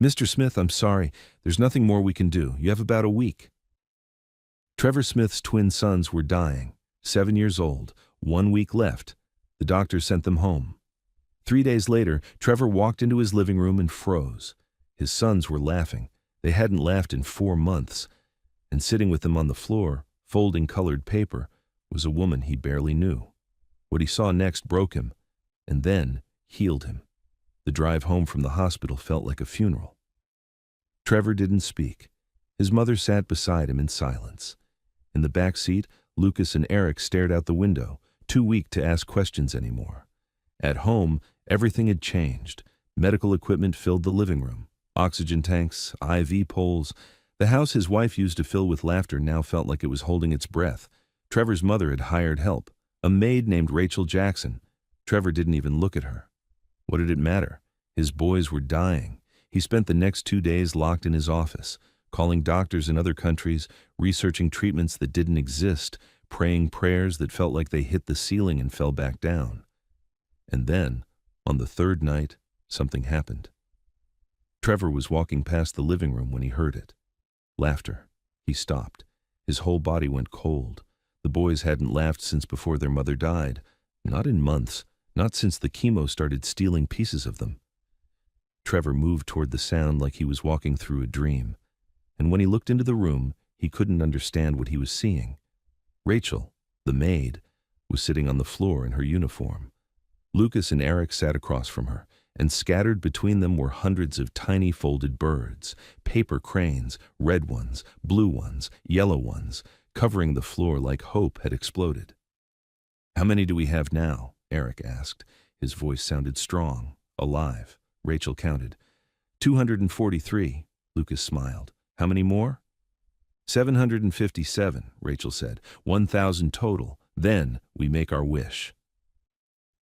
Mr. Smith, I'm sorry. There's nothing more we can do. You have about a week. Trevor Smith's twin sons were dying, 7 years old, 1 week left. The doctor sent them home. 3 days later, Trevor walked into his living room and froze. His sons were laughing. They hadn't laughed in 4 months. And sitting with them on the floor, folding colored paper, was a woman he barely knew. What he saw next broke him, and then healed him. The drive home from the hospital felt like a funeral. Trevor didn't speak. His mother sat beside him in silence. In the back seat, Lucas and Eric stared out the window, too weak to ask questions anymore. At home, everything had changed. Medical equipment filled the living room. Oxygen tanks, IV poles. The house his wife used to fill with laughter now felt like it was holding its breath. Trevor's mother had hired help, a maid named Rachel Jackson. Trevor didn't even look at her. What did it matter? His boys were dying. He spent the next 2 days locked in his office, calling doctors in other countries, researching treatments that didn't exist, praying prayers that felt like they hit the ceiling and fell back down. And then, on the third night, something happened. Trevor was walking past the living room when he heard it. Laughter. He stopped. His whole body went cold. The boys hadn't laughed since before their mother died. Not in months. Not since the chemo started stealing pieces of them. Trevor moved toward the sound like he was walking through a dream. And when he looked into the room, he couldn't understand what he was seeing. Rachel, the maid, was sitting on the floor in her uniform. Lucas and Eric sat across from her, and scattered between them were hundreds of tiny folded birds, paper cranes, red ones, blue ones, yellow ones, covering the floor like hope had exploded. "How many do we have now?" Eric asked. His voice sounded strong, alive. Rachel counted. 243, Lucas smiled. "How many more?" 757, Rachel said. 1,000 total. Then we make our wish.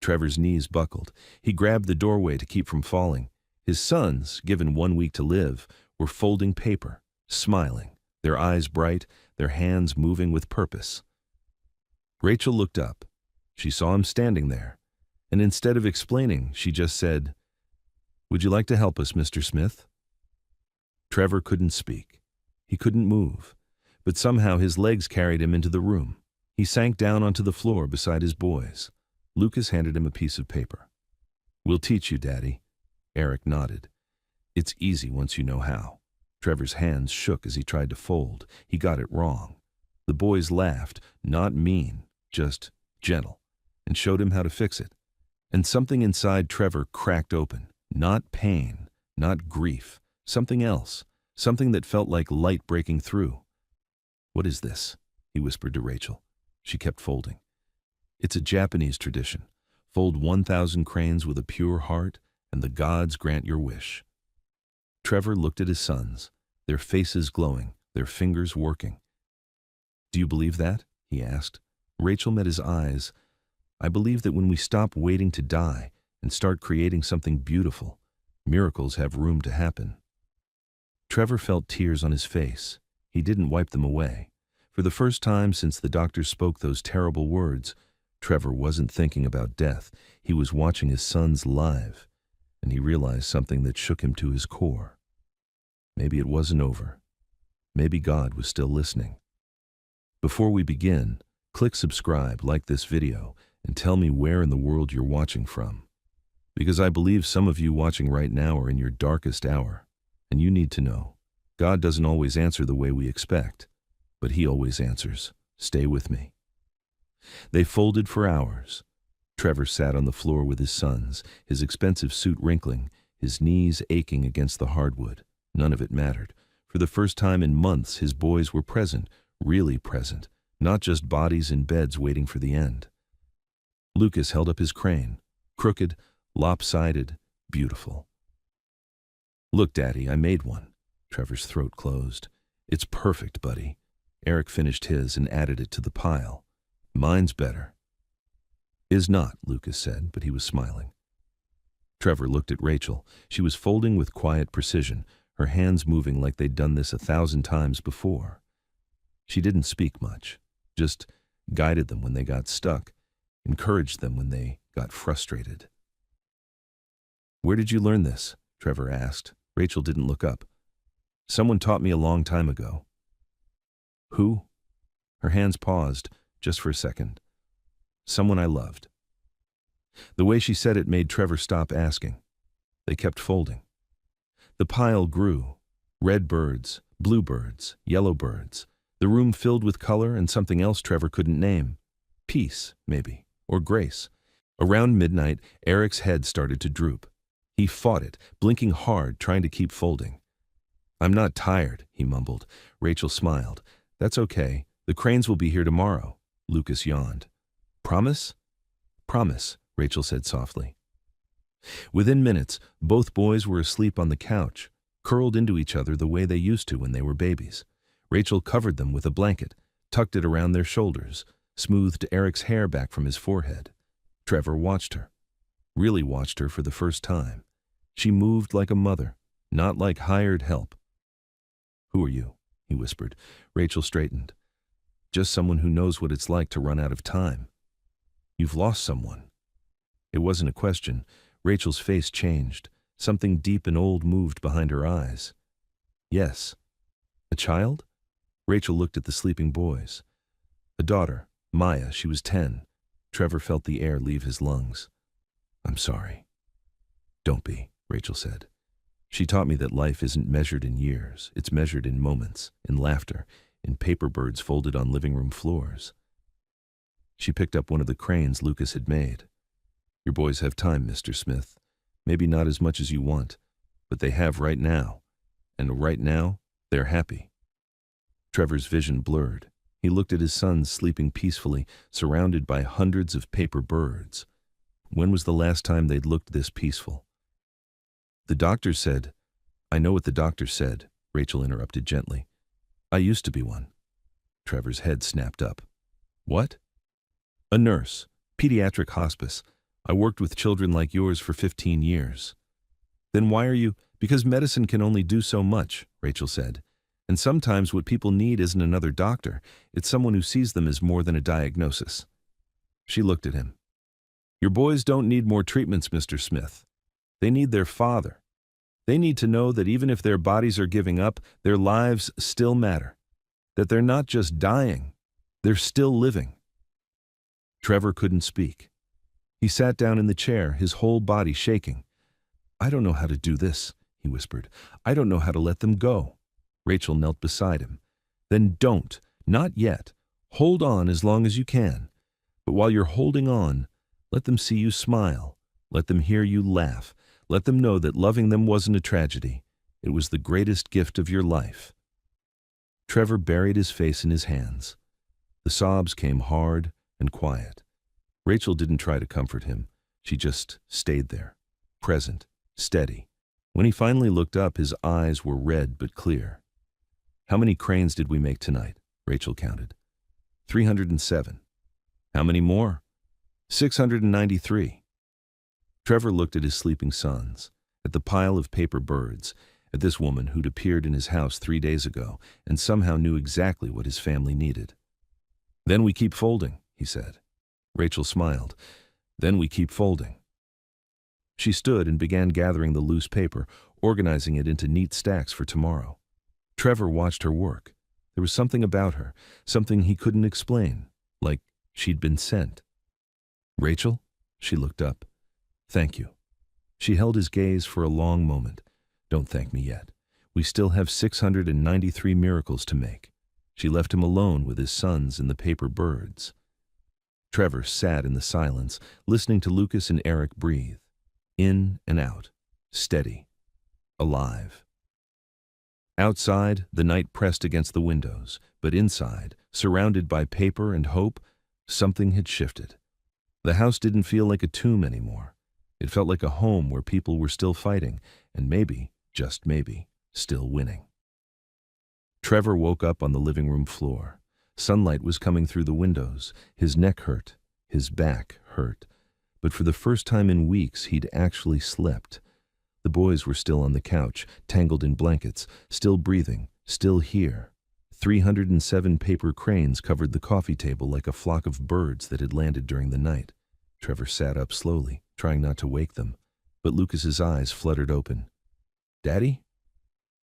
Trevor's knees buckled. He grabbed the doorway to keep from falling. His sons, given 1 week to live, were folding paper, smiling, their eyes bright, their hands moving with purpose. Rachel looked up. She saw him standing there, and instead of explaining, she just said, "Would you like to help us, Mr. Smith?" Trevor couldn't speak. He couldn't move, but somehow his legs carried him into the room. He sank down onto the floor beside his boys. Lucas handed him a piece of paper. "We'll teach you, Daddy." Eric nodded. "It's easy once you know how." Trevor's hands shook as he tried to fold. He got it wrong. The boys laughed, not mean, just gentle, and showed him how to fix it. And something inside Trevor cracked open. Not pain, not grief, something else, something that felt like light breaking through. "What is this?" he whispered to Rachel. She kept folding. "It's a Japanese tradition. Fold 1,000 cranes with a pure heart, and the gods grant your wish." Trevor looked at his sons, their faces glowing, their fingers working. "Do you believe that?" he asked. Rachel met his eyes. "I believe that when we stop waiting to die and start creating something beautiful, miracles have room to happen." Trevor felt tears on his face. He didn't wipe them away. For the first time since the doctor spoke those terrible words, Trevor wasn't thinking about death. He was watching his sons live, and he realized something that shook him to his core. Maybe it wasn't over. Maybe God was still listening. Before we begin, click subscribe, like this video, and tell me where in the world you're watching from. Because I believe some of you watching right now are in your darkest hour, and you need to know, God doesn't always answer the way we expect, but He always answers. Stay with me. They folded for hours. Trevor sat on the floor with his sons, his expensive suit wrinkling, his knees aching against the hardwood. None of it mattered. For the first time in months, his boys were present, really present, not just bodies in beds waiting for the end. Lucas held up his crane, crooked, lopsided, beautiful. "Look, Daddy, I made one." Trevor's throat closed. "It's perfect, buddy." Eric finished his and added it to the pile. "Mine's better." "Is not," Lucas said, but he was smiling. Trevor looked at Rachel. She was folding with quiet precision, her hands moving like they'd done this 1,000 times before. She didn't speak much, just guided them when they got stuck, encouraged them when they got frustrated. "Where did you learn this?" Trevor asked. Rachel didn't look up. Someone taught me a long time ago. Who? Her hands paused, just for a second. Someone I loved. The way she said it made Trevor stop asking. They kept folding. The pile grew. Red birds, blue birds, yellow birds. The room filled with color and something else Trevor couldn't name. Peace, maybe, or grace. Around midnight, Eric's head started to droop. He fought it, blinking hard, trying to keep folding. I'm not tired, he mumbled. Rachel smiled. That's okay. The cranes will be here tomorrow. Lucas yawned. Promise? Promise, Rachel said softly. Within minutes, both boys were asleep on the couch, curled into each other the way they used to when they were babies. Rachel covered them with a blanket, tucked it around their shoulders, smoothed Eric's hair back from his forehead. Trevor watched her. Really watched her for the first time. She moved like a mother, not like hired help. Who are you? He whispered. Rachel straightened. Just someone who knows what it's like to run out of time. You've lost someone. It wasn't a question. Rachel's face changed. Something deep and old moved behind her eyes. Yes. A child? Rachel looked at the sleeping boys. A daughter, Maya. She was 10. Trevor felt the air leave his lungs. I'm sorry. Don't be, Rachel said. She taught me that life isn't measured in years. It's measured in moments, in laughter, in paper birds folded on living room floors. She picked up one of the cranes Lucas had made. Your boys have time, Mr. Smith. Maybe not as much as you want, but they have right now. And right now, they're happy. Trevor's vision blurred. He looked at his sons sleeping peacefully, surrounded by hundreds of paper birds. When was the last time they'd looked this peaceful? The doctor said, I know what the doctor said, Rachel interrupted gently. I used to be one. Trevor's head snapped up. What? A nurse, pediatric hospice. I worked with children like yours for 15 years. Then why are you? Because medicine can only do so much, Rachel said. And sometimes what people need isn't another doctor. It's someone who sees them as more than a diagnosis. She looked at him. Your boys don't need more treatments, Mr. Smith. They need their father. They need to know that even if their bodies are giving up, their lives still matter. That they're not just dying, they're still living. Trevor couldn't speak. He sat down in the chair, his whole body shaking. I don't know how to do this, he whispered. I don't know how to let them go. Rachel knelt beside him. Then don't, not yet. Hold on as long as you can. But while you're holding on, let them see you smile. Let them hear you laugh. Let them know that loving them wasn't a tragedy. It was the greatest gift of your life. Trevor buried his face in his hands. The sobs came hard and quiet. Rachel didn't try to comfort him. She just stayed there, present, steady. When he finally looked up, his eyes were red but clear. How many cranes did we make tonight? Rachel counted. 307. How many more? 693. Trevor looked at his sleeping sons, at the pile of paper birds, at this woman who'd appeared in his house 3 days ago and somehow knew exactly what his family needed. Then we keep folding, he said. Rachel smiled. Then we keep folding. She stood and began gathering the loose paper, organizing it into neat stacks for tomorrow. Trevor watched her work. There was something about her, something he couldn't explain, like she'd been sent. Rachel? She looked up. Thank you. She held his gaze for a long moment. Don't thank me yet. We still have 693 miracles to make. She left him alone with his sons and the paper birds. Trevor sat in the silence, listening to Lucas and Eric breathe. In and out, steady, alive. Outside, the night pressed against the windows, but inside, surrounded by paper and hope, something had shifted. The house didn't feel like a tomb anymore. It felt like a home where people were still fighting, and maybe, just maybe, still winning. Trevor woke up on the living room floor. Sunlight was coming through the windows. His neck hurt. His back hurt. But for the first time in weeks, he'd actually slept. The boys were still on the couch, tangled in blankets, still breathing, still here. 307 paper cranes covered the coffee table like a flock of birds that had landed during the night. Trevor sat up slowly, trying not to wake them, but Lucas's eyes fluttered open. Daddy?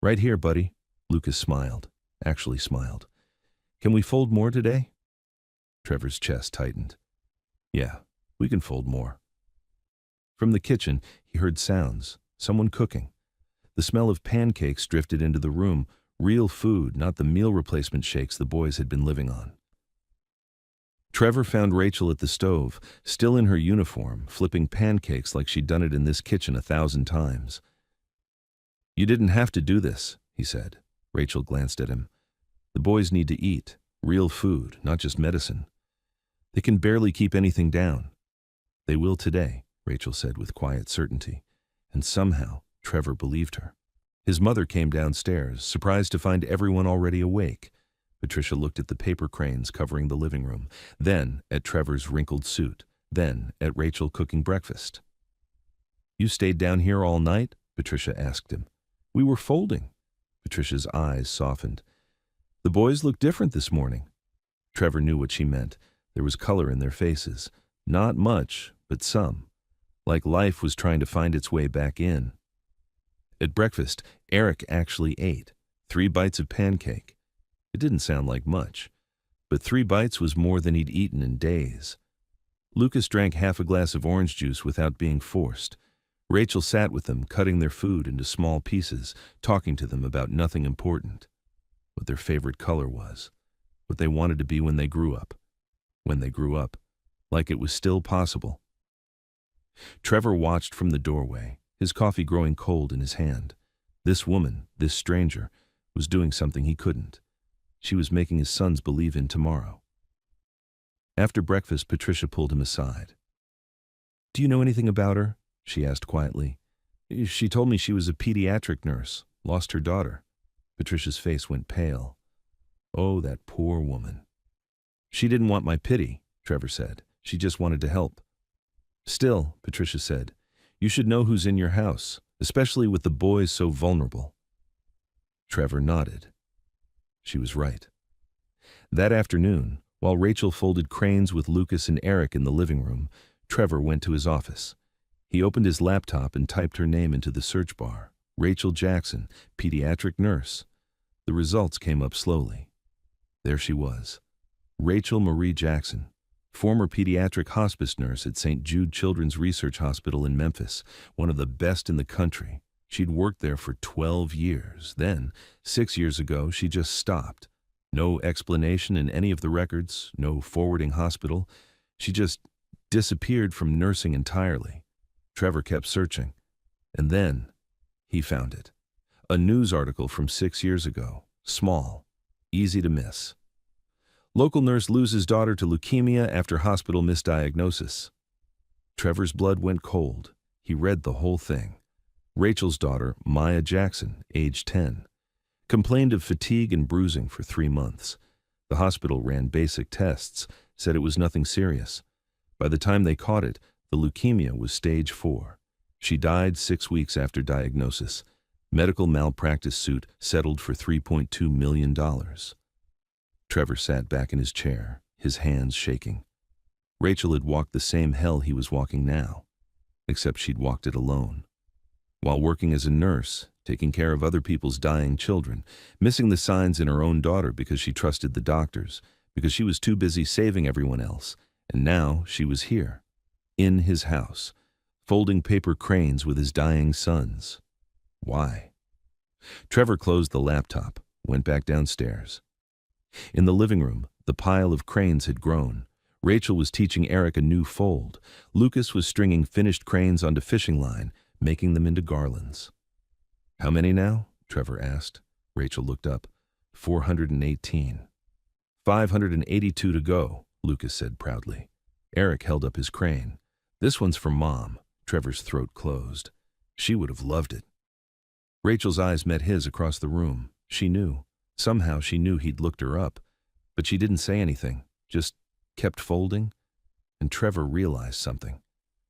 Right here, buddy. Lucas smiled, actually smiled. Can we fold more today? Trevor's chest tightened. Yeah, we can fold more. From the kitchen, he heard sounds, someone cooking. The smell of pancakes drifted into the room, real food, not the meal replacement shakes the boys had been living on. Trevor found Rachel at the stove, still in her uniform, flipping pancakes like she'd done it in this kitchen 1,000 times. You didn't have to do this, he said. Rachel glanced at him. The boys need to eat, real food, not just medicine. They can barely keep anything down. They will today, Rachel said with quiet certainty, and somehow Trevor believed her. His mother came downstairs, surprised to find everyone already awake. Patricia looked at the paper cranes covering the living room, then at Trevor's wrinkled suit, then at Rachel cooking breakfast. You stayed down here all night? Patricia asked him. We were folding. Patricia's eyes softened. The boys look different this morning. Trevor knew what she meant. There was color in their faces. Not much, but some. Like life was trying to find its way back in. At breakfast, Eric actually ate 3 bites of pancake. It didn't sound like much, but 3 bites was more than he'd eaten in days. Lucas drank half a glass of orange juice without being forced. Rachel sat with them, cutting their food into small pieces, talking to them about nothing important. What their favorite color was, what they wanted to be when they grew up. When they grew up, like it was still possible. Trevor watched from the doorway, his coffee growing cold in his hand. This woman, this stranger, was doing something he couldn't. She was making his sons believe in tomorrow. After breakfast, Patricia pulled him aside. Do you know anything about her? She asked quietly. She told me she was a pediatric nurse, lost her daughter. Patricia's face went pale. Oh, that poor woman. She didn't want my pity, Trevor said. She just wanted to help. Still, Patricia said, you should know who's in your house, especially with the boys so vulnerable. Trevor nodded. She was right. That afternoon, while Rachel folded cranes with Lucas and Eric in the living room, Trevor went to his office. He opened his laptop and typed her name into the search bar. Rachel Jackson, pediatric nurse. The results came up slowly. There she was. Rachel Marie Jackson, former pediatric hospice nurse at St. Jude Children's Research Hospital in Memphis, one of the best in the country. She'd worked there for 12 years. Then, 6 years ago, she just stopped. No explanation in any of the records, no forwarding hospital. She just disappeared from nursing entirely. Trevor kept searching. And then, he found it. A news article from 6 years ago. Small. Easy to miss. Local nurse loses daughter to leukemia after hospital misdiagnosis. Trevor's blood went cold. He read the whole thing. Rachel's daughter, Maya Jackson, age 10, complained of fatigue and bruising for 3 months. The hospital ran basic tests, said it was nothing serious. By the time they caught it, the leukemia was stage 4. She died 6 weeks after diagnosis. Medical malpractice suit settled for $3.2 million. Trevor sat back in his chair, his hands shaking. Rachel had walked the same hell he was walking now, except she'd walked it alone. While working as a nurse, taking care of other people's dying children, missing the signs in her own daughter because she trusted the doctors, because she was too busy saving everyone else, and now she was here, in his house, folding paper cranes with his dying sons. Why? Trevor closed the laptop, went back downstairs. In the living room, the pile of cranes had grown. Rachel was teaching Eric a new fold. Lucas was stringing finished cranes onto fishing line, making them into garlands. How many now? Trevor asked. Rachel looked up. 418. 582 to go, Lucas said proudly. Eric held up his crane. This one's for Mom. Trevor's throat closed. She would have loved it. Rachel's eyes met his across the room. She knew. Somehow she knew he'd looked her up. But she didn't say anything, just kept folding. And Trevor realized something.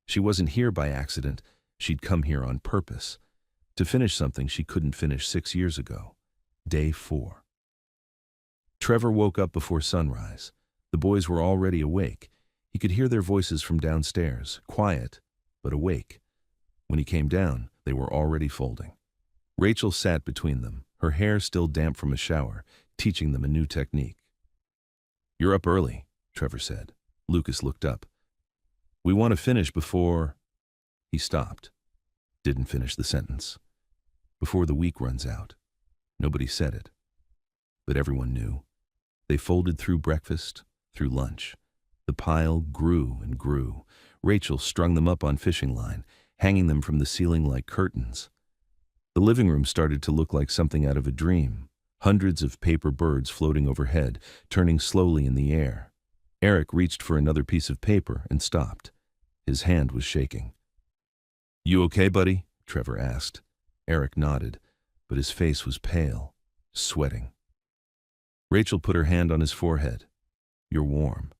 She wasn't here by accident. She'd come here on purpose. To finish something she couldn't finish 6 years ago. Day 4. Trevor woke up before sunrise. The boys were already awake. He could hear their voices from downstairs, quiet, but awake. When he came down, they were already folding. Rachel sat between them, her hair still damp from a shower, teaching them a new technique. "You're up early," Trevor said. Lucas looked up. "We want to finish before—" He stopped. Didn't finish the sentence. "Before the week runs out." Nobody said it. But everyone knew. They folded through breakfast, through lunch. The pile grew and grew. Rachel strung them up on fishing line, hanging them from the ceiling like curtains. The living room started to look like something out of a dream. Hundreds of paper birds floating overhead, turning slowly in the air. Eric reached for another piece of paper and stopped. His hand was shaking. "You okay, buddy?" Trevor asked. Eric nodded, but his face was pale, sweating. Rachel put her hand on his forehead. "You're warm."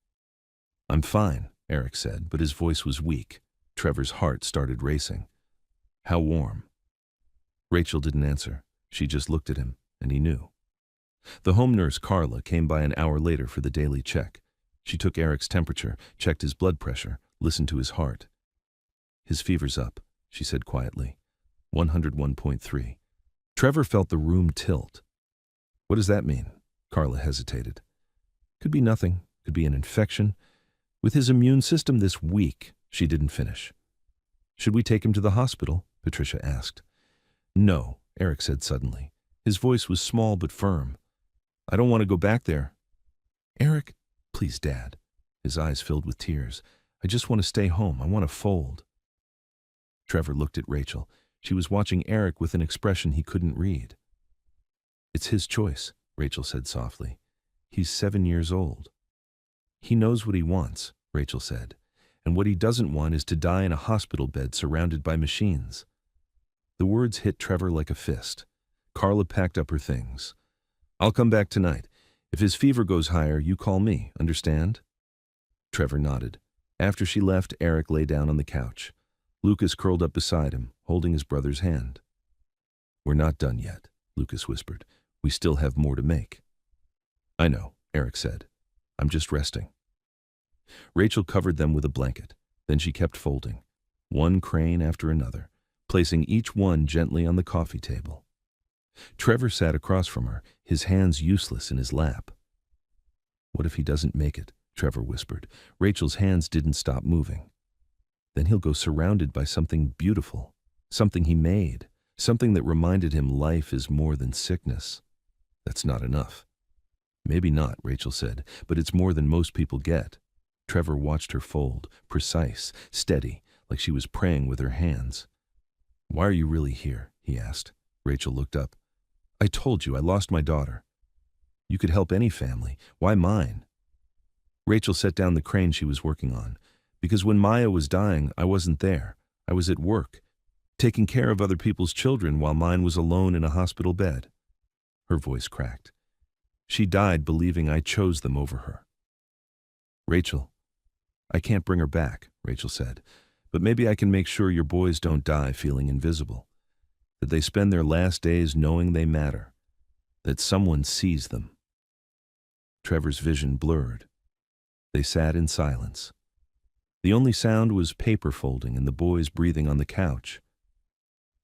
"I'm fine," Eric said, but his voice was weak. Trevor's heart started racing. "How warm?" Rachel didn't answer. She just looked at him, and he knew. The home nurse, Carla, came by an hour later for the daily check. She took Eric's temperature, checked his blood pressure, listened to his heart. "His fever's up," she said quietly. 101.3. Trevor felt the room tilt. "What does that mean?" Carla hesitated. "Could be nothing. Could be an infection. With his immune system this weak," she didn't finish. "Should we take him to the hospital?" Patricia asked. "No," Eric said suddenly. His voice was small but firm. "I don't want to go back there." "Eric, please, Dad." His eyes filled with tears. "I just want to stay home. I want to fold." Trevor looked at Rachel. She was watching Eric with an expression he couldn't read. "It's his choice," Rachel said softly. "He's 7 years old." "He knows what he wants," Rachel said. "And what he doesn't want is to die in a hospital bed surrounded by machines." The words hit Trevor like a fist. Carla packed up her things. "I'll come back tonight. If his fever goes higher, you call me, understand?" Trevor nodded. After she left, Eric lay down on the couch. Lucas curled up beside him, holding his brother's hand. "We're not done yet," Lucas whispered. "We still have more to make." "I know," Eric said. "I'm just resting." Rachel covered them with a blanket. Then she kept folding, one crane after another, placing each one gently on the coffee table. Trevor sat across from her, his hands useless in his lap. "What if he doesn't make it?" Trevor whispered. Rachel's hands didn't stop moving. "Then he'll go surrounded by something beautiful, something he made, something that reminded him life is more than sickness." "That's not enough." "Maybe not," Rachel said, "but it's more than most people get." Trevor watched her fold, precise, steady, like she was praying with her hands. "Why are you really here?" he asked. Rachel looked up. "I told you I lost my daughter." "You could help any family. Why mine?" Rachel set down the crane she was working on. "Because when Maya was dying, I wasn't there. I was at work, taking care of other people's children while mine was alone in a hospital bed." Her voice cracked. "She died believing I chose them over her." "Rachel, I can't bring her back," Rachel said, "but maybe I can make sure your boys don't die feeling invisible, that they spend their last days knowing they matter, that someone sees them." Trevor's vision blurred. They sat in silence. The only sound was paper folding and the boys breathing on the couch.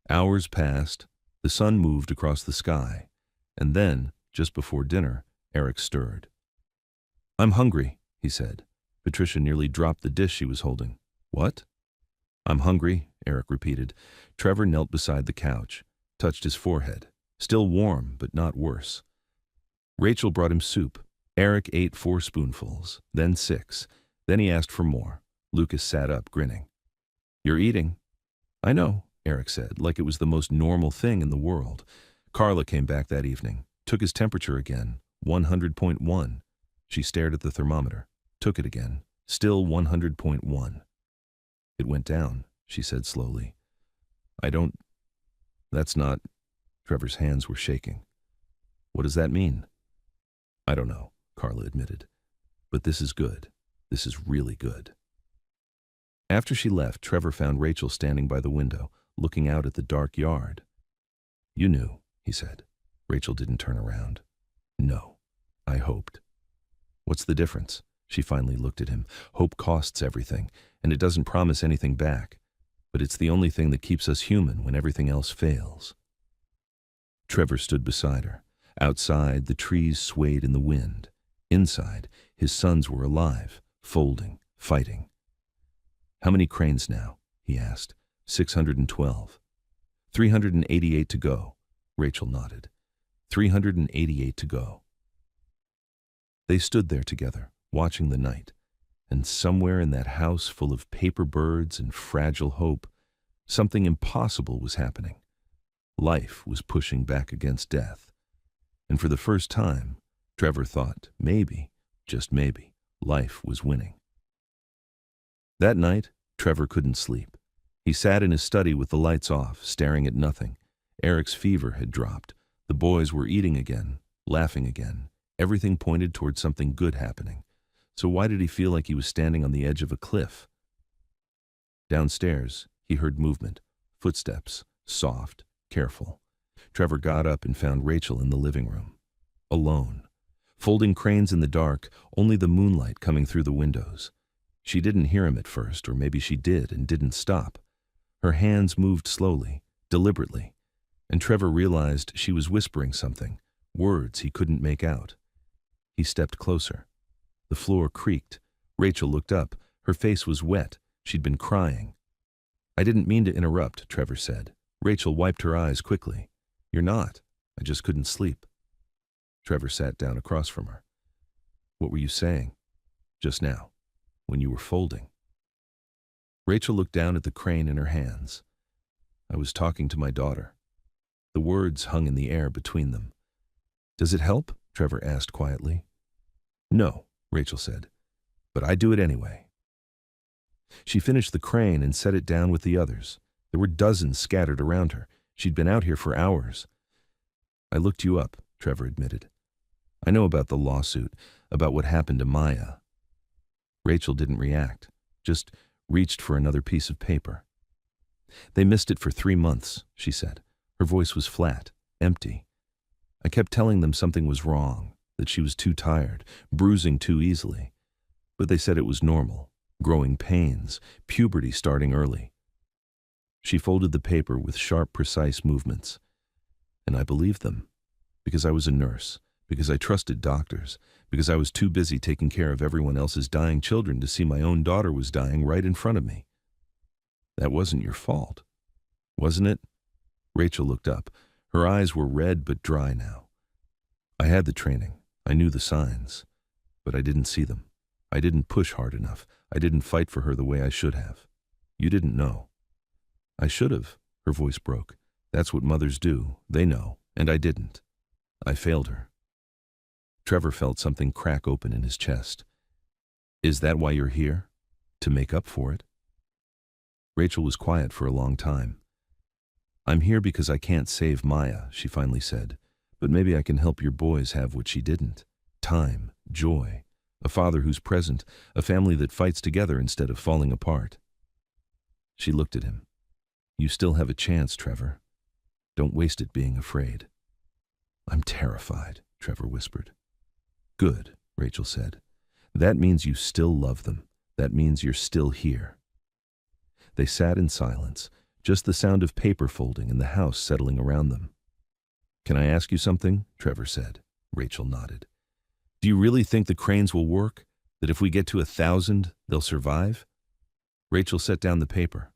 Hours passed, the sun moved across the sky, and then, just before dinner, Eric stirred. "I'm hungry," he said. Patricia nearly dropped the dish she was holding. "What?" "I'm hungry," Eric repeated. Trevor knelt beside the couch, touched his forehead. Still warm, but not worse. Rachel brought him soup. Eric ate 4 spoonfuls, then 6. Then he asked for more. Lucas sat up, grinning. "You're eating." "I know," Eric said, like it was the most normal thing in the world. Carla came back that evening, took his temperature again, 100.1. She stared at the thermometer, took it again, still 100.1. "It went down," she said slowly. That's not—" Trevor's hands were shaking. "What does that mean?" "I don't know," Carla admitted. "But this is good. This is really good." After she left, Trevor found Rachel standing by the window, looking out at the dark yard. "You knew," he said. Rachel didn't turn around. "No, I hoped." "What's the difference?" She finally looked at him. "Hope costs everything, and it doesn't promise anything back. But it's the only thing that keeps us human when everything else fails." Trevor stood beside her. Outside, the trees swayed in the wind. Inside, his sons were alive, folding, fighting. "How many cranes now?" he asked. 612. 388 to go. Rachel nodded. 388 to go. They stood there together, watching the night, and somewhere in that house full of paper birds and fragile hope, something impossible was happening. Life was pushing back against death. And for the first time, Trevor thought maybe, just maybe, life was winning. That night, Trevor couldn't sleep. He sat in his study with the lights off, staring at nothing. Eric's fever had dropped. The boys were eating again, laughing again. Everything pointed toward something good happening. So why did he feel like he was standing on the edge of a cliff? Downstairs, he heard movement, footsteps, soft, careful. Trevor got up and found Rachel in the living room, alone, folding cranes in the dark, only the moonlight coming through the windows. She didn't hear him at first, or maybe she did and didn't stop. Her hands moved slowly, deliberately, and Trevor realized she was whispering something, words he couldn't make out. He stepped closer. The floor creaked. Rachel looked up. Her face was wet. She'd been crying. "I didn't mean to interrupt," Trevor said. Rachel wiped her eyes quickly. "You're not. I just couldn't sleep." Trevor sat down across from her. "What were you saying just now, when you were folding?" Rachel looked down at the crane in her hands. "I was talking to my daughter." The words hung in the air between them. "Does it help?" Trevor asked quietly. "No," Rachel said, "but I do it anyway." She finished the crane and set it down with the others. There were dozens scattered around her. She'd been out here for hours. "I looked you up," Trevor admitted. "I know about the lawsuit, about what happened to Maya." Rachel didn't react, just reached for another piece of paper. "They missed it for 3 months," she said. Her voice was flat, empty. "I kept telling them something was wrong, that she was too tired, bruising too easily. But they said it was normal, growing pains, puberty starting early." She folded the paper with sharp, precise movements. "And I believed them, because I was a nurse, because I trusted doctors, because I was too busy taking care of everyone else's dying children to see my own daughter was dying right in front of me." "That wasn't your fault, wasn't it?" Rachel looked up. Her eyes were red but dry now. "I had the training. I knew the signs. But I didn't see them. I didn't push hard enough. I didn't fight for her the way I should have. You didn't know." "I should have." Her voice broke. "That's what mothers do. They know. And I didn't. I failed her." Trevor felt something crack open in his chest. "Is that why you're here? To make up for it?" Rachel was quiet for a long time. "I'm here because I can't save Maya," she finally said. "But maybe I can help your boys have what she didn't. Time, joy, a father who's present, a family that fights together instead of falling apart." She looked at him. "You still have a chance, Trevor. Don't waste it being afraid." "I'm terrified," Trevor whispered. "Good," Rachel said. "That means you still love them. That means you're still here." They sat in silence, just the sound of paper folding and the house settling around them. "Can I ask you something?" Trevor said. Rachel nodded. "Do you really think the cranes will work? That if we get to 1,000, they'll survive?" Rachel set down the paper.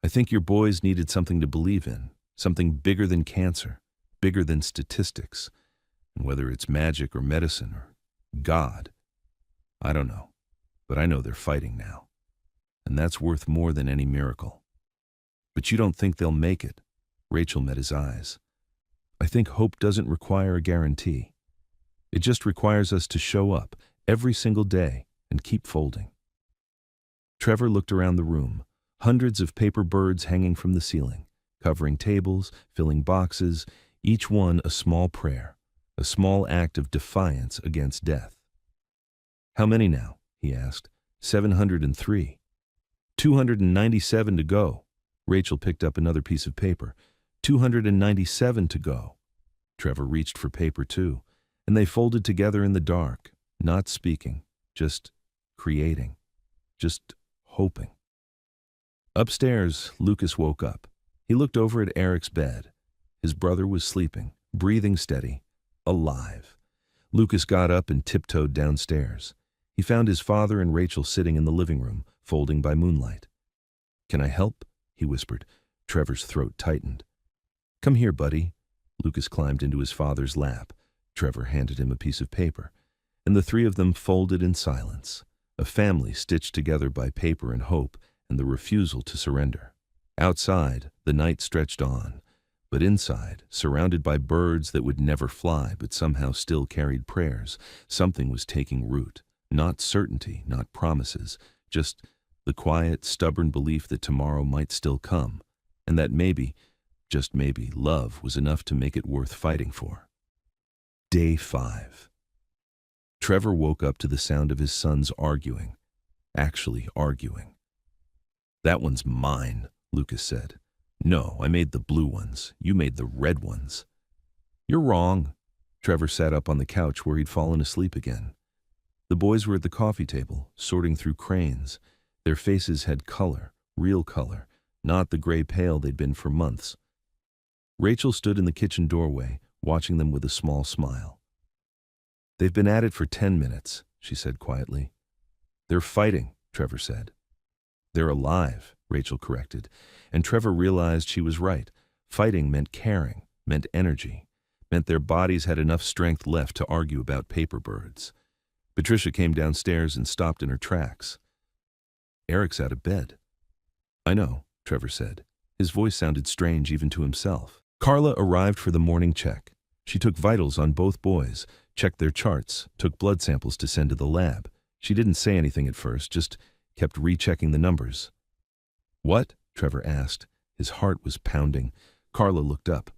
"I think your boys needed something to believe in, something bigger than cancer, bigger than statistics. And whether it's magic or medicine or God, I don't know. But I know they're fighting now. And that's worth more than any miracle." "But you don't think they'll make it?" Rachel met his eyes. "I think hope doesn't require a guarantee. It just requires us to show up every single day and keep folding." Trevor looked around the room, hundreds of paper birds hanging from the ceiling, covering tables, filling boxes, each one a small prayer, a small act of defiance against death. "How many now?" he asked. 703. 297 to go." Rachel picked up another piece of paper. 297 to go. Trevor reached for paper too, and they folded together in the dark, not speaking, just creating, just hoping. Upstairs, Lucas woke up. He looked over at Eric's bed. His brother was sleeping, breathing steady, alive. Lucas got up and tiptoed downstairs. He found his father and Rachel sitting in the living room, folding by moonlight. "Can I help?" he whispered. Trevor's throat tightened. "Come here, buddy." Lucas climbed into his father's lap. Trevor handed him a piece of paper, and the three of them folded in silence, a family stitched together by paper and hope and the refusal to surrender. Outside, the night stretched on, but inside, surrounded by birds that would never fly but somehow still carried prayers, something was taking root. Not certainty, not promises, just the quiet, stubborn belief that tomorrow might still come, and that maybe, just maybe, love was enough to make it worth fighting for. Day 5. Trevor woke up to the sound of his sons arguing. Actually arguing. "That one's mine," Lucas said. "No, I made the blue ones. You made the red ones." "You're wrong." Trevor sat up on the couch where he'd fallen asleep again. The boys were at the coffee table, sorting through cranes. Their faces had color, real color, not the gray pale they'd been for months. Rachel stood in the kitchen doorway, watching them with a small smile. "They've been at it for 10 minutes, she said quietly. "They're fighting," Trevor said. "They're alive," Rachel corrected, and Trevor realized she was right. Fighting meant caring, meant energy, meant their bodies had enough strength left to argue about paper birds. Patricia came downstairs and stopped in her tracks. "Eric's out of bed." "I know," Trevor said. His voice sounded strange even to himself. Carla arrived for the morning check. She took vitals on both boys, checked their charts, took blood samples to send to the lab. She didn't say anything at first, just kept rechecking the numbers. "What?" Trevor asked. His heart was pounding. Carla looked up.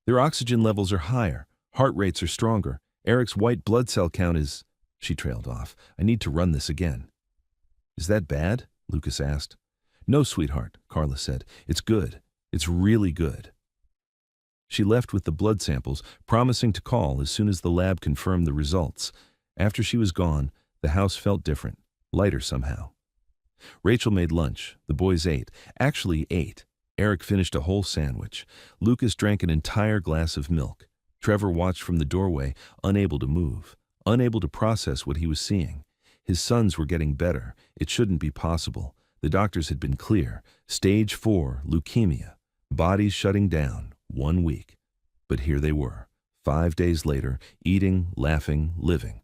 "Their oxygen levels are higher. Heart rates are stronger. Eric's white blood cell count is—" She trailed off. "I need to run this again." "Is that bad?" Lucas asked. "No, sweetheart," Carla said. "It's good. It's really good." She left with the blood samples, promising to call as soon as the lab confirmed the results. After she was gone, the house felt different, lighter somehow. Rachel made lunch. The boys ate. Actually ate. Eric finished a whole sandwich. Lucas drank an entire glass of milk. Trevor watched from the doorway, unable to move, unable to process what he was seeing. His sons were getting better. It shouldn't be possible. The doctors had been clear. Stage 4, leukemia. Bodies shutting down. 1 week. But here they were, 5 days later, eating, laughing, living.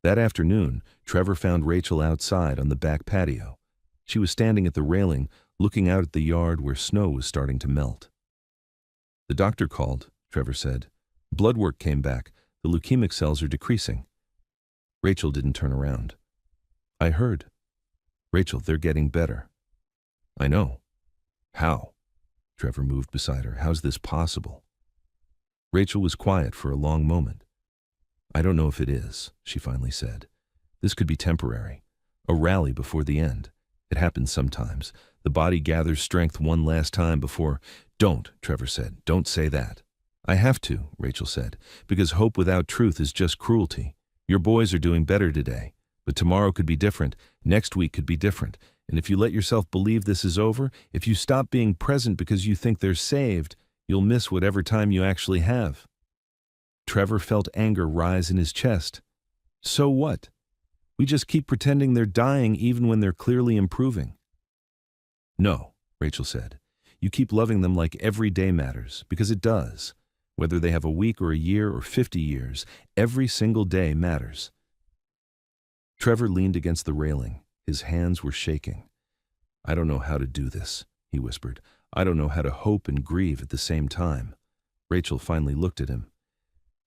That afternoon, Trevor found Rachel outside on the back patio. She was standing at the railing, looking out at the yard where snow was starting to melt. "The doctor called," Trevor said. "Blood work came back. The leukemic cells are decreasing." Rachel didn't turn around. "I heard." "Rachel, they're getting better." "I know." "How?" Trevor moved beside her. "How's this possible?" Rachel was quiet for a long moment. "I don't know if it is," she finally said. "This could be temporary. A rally before the end. It happens sometimes. The body gathers strength one last time before—" "Don't," Trevor said. "Don't say that." "I have to," Rachel said, "because hope without truth is just cruelty. Your boys are doing better today, but tomorrow could be different, next week could be different, and if you let yourself believe this is over, if you stop being present because you think they're saved, you'll miss whatever time you actually have." Trevor felt anger rise in his chest. "So what? We just keep pretending they're dying even when they're clearly improving." "No," Rachel said. "You keep loving them like every day matters, because it does. Whether they have a week or a year or 50 years, every single day matters." Trevor leaned against the railing. His hands were shaking. "I don't know how to do this," he whispered. "I don't know how to hope and grieve at the same time." Rachel finally looked at him.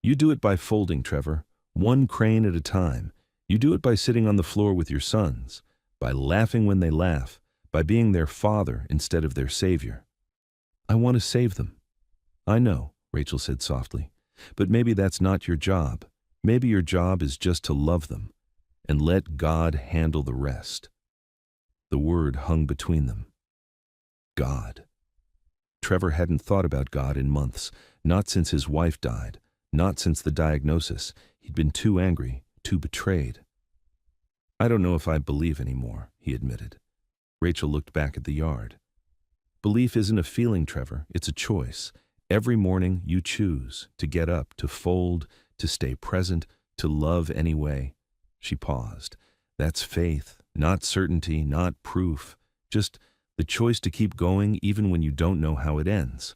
"You do it by folding, Trevor, one crane at a time. You do it by sitting on the floor with your sons, by laughing when they laugh, by being their father instead of their savior." "I want to save them." "I know," Rachel said softly, "but maybe that's not your job. Maybe your job is just to love them, and let God handle the rest." The word hung between them. God. Trevor hadn't thought about God in months, not since his wife died, not since the diagnosis. He'd been too angry, too betrayed. "I don't know if I believe anymore," he admitted. Rachel looked back at the yard. "Belief isn't a feeling, Trevor. It's a choice. Every morning you choose to get up, to fold, to stay present, to love anyway. She paused. That's faith, not certainty, not proof, just the choice to keep going even when you don't know how it ends.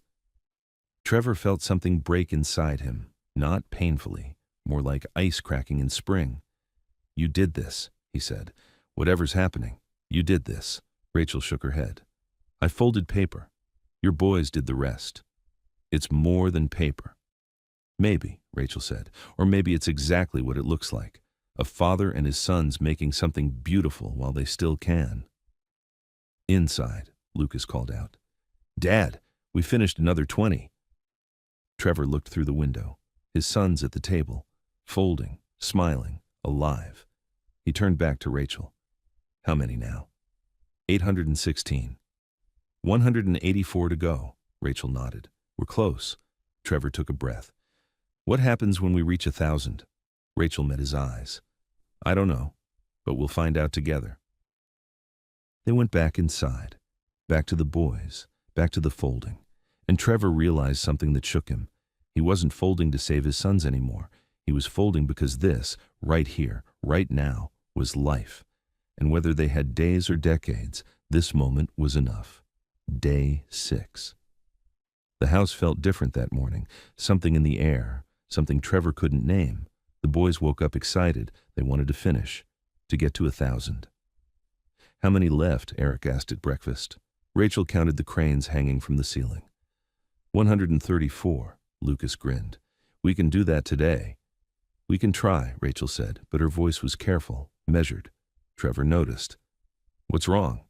Trevor felt something break inside him, not painfully, more like ice cracking in spring. You did this, he said. Whatever's happening, you did this. Rachel shook her head. I folded paper. Your boys did the rest. It's more than paper. Maybe, Rachel said, or maybe it's exactly what it looks like. A father and his sons making something beautiful while they still can. Inside, Lucas called out. Dad, we finished another 20. Trevor looked through the window. His sons at the table, folding, smiling, alive. He turned back to Rachel. How many now? 816. 184 to go, Rachel nodded. We're close. Trevor took a breath. What happens when we reach 1,000? Rachel met his eyes. I don't know, but we'll find out together. They went back inside, back to the boys, back to the folding, and Trevor realized something that shook him. He wasn't folding to save his sons anymore. He was folding because this, right here, right now, was life. And whether they had days or decades, this moment was enough. Day 6. The house felt different that morning, something in the air, something Trevor couldn't name. The boys woke up excited. They wanted to finish, to get to 1,000. How many left? Eric asked at breakfast. Rachel counted the cranes hanging from the ceiling. 134, Lucas grinned. We can do that today. We can try, Rachel said, but her voice was careful, measured. Trevor noticed. What's wrong?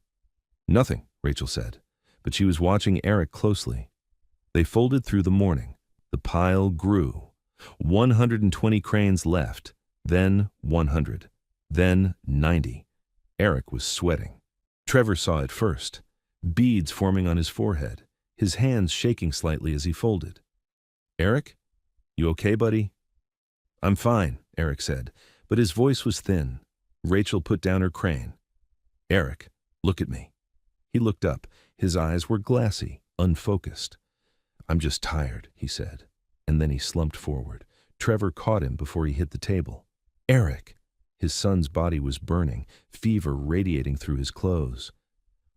Nothing, Rachel said, but she was watching Eric closely. They folded through the morning. The pile grew. 120 cranes left, then 100, then 90. Eric was sweating. Trevor saw it first, beads forming on his forehead, his hands shaking slightly as he folded. Eric, you okay, buddy? I'm fine, Eric said, but his voice was thin. Rachel put down her crane. Eric, look at me. He looked up. His eyes were glassy, unfocused. I'm just tired, he said, and then he slumped forward. Trevor caught him before he hit the table. Eric! His son's body was burning, fever radiating through his clothes.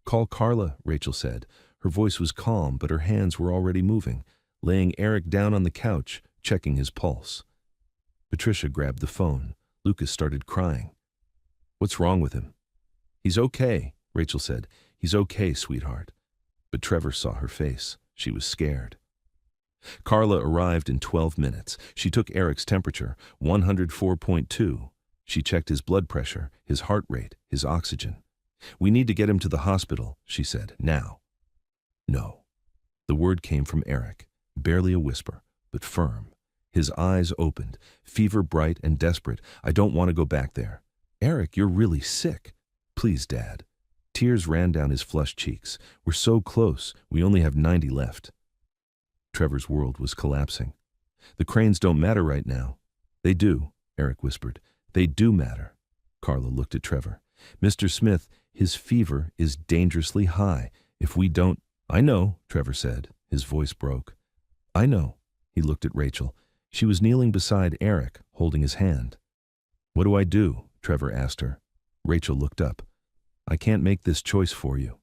Call Carla, Rachel said. Her voice was calm, but her hands were already moving, laying Eric down on the couch, checking his pulse. Patricia grabbed the phone. Lucas started crying. What's wrong with him? He's okay, Rachel said. He's okay, sweetheart. But Trevor saw her face. She was scared. Carla arrived in 12 minutes. She took Eric's temperature, 104.2. She checked his blood pressure, his heart rate, his oxygen. We need to get him to the hospital, she said, now. No. The word came from Eric, barely a whisper, but firm. His eyes opened, fever bright and desperate. I don't want to go back there. Eric, you're really sick. Please, Dad. Tears ran down his flushed cheeks. We're so close. We only have 90 left. Trevor's world was collapsing. The cranes don't matter right now. They do, Eric whispered. They do matter. Carla looked at Trevor. Mr. Smith, his fever is dangerously high. If we don't... I know, Trevor said. His voice broke. I know. He looked at Rachel. She was kneeling beside Eric, holding his hand. What do I do? Trevor asked her. Rachel looked up. I can't make this choice for you.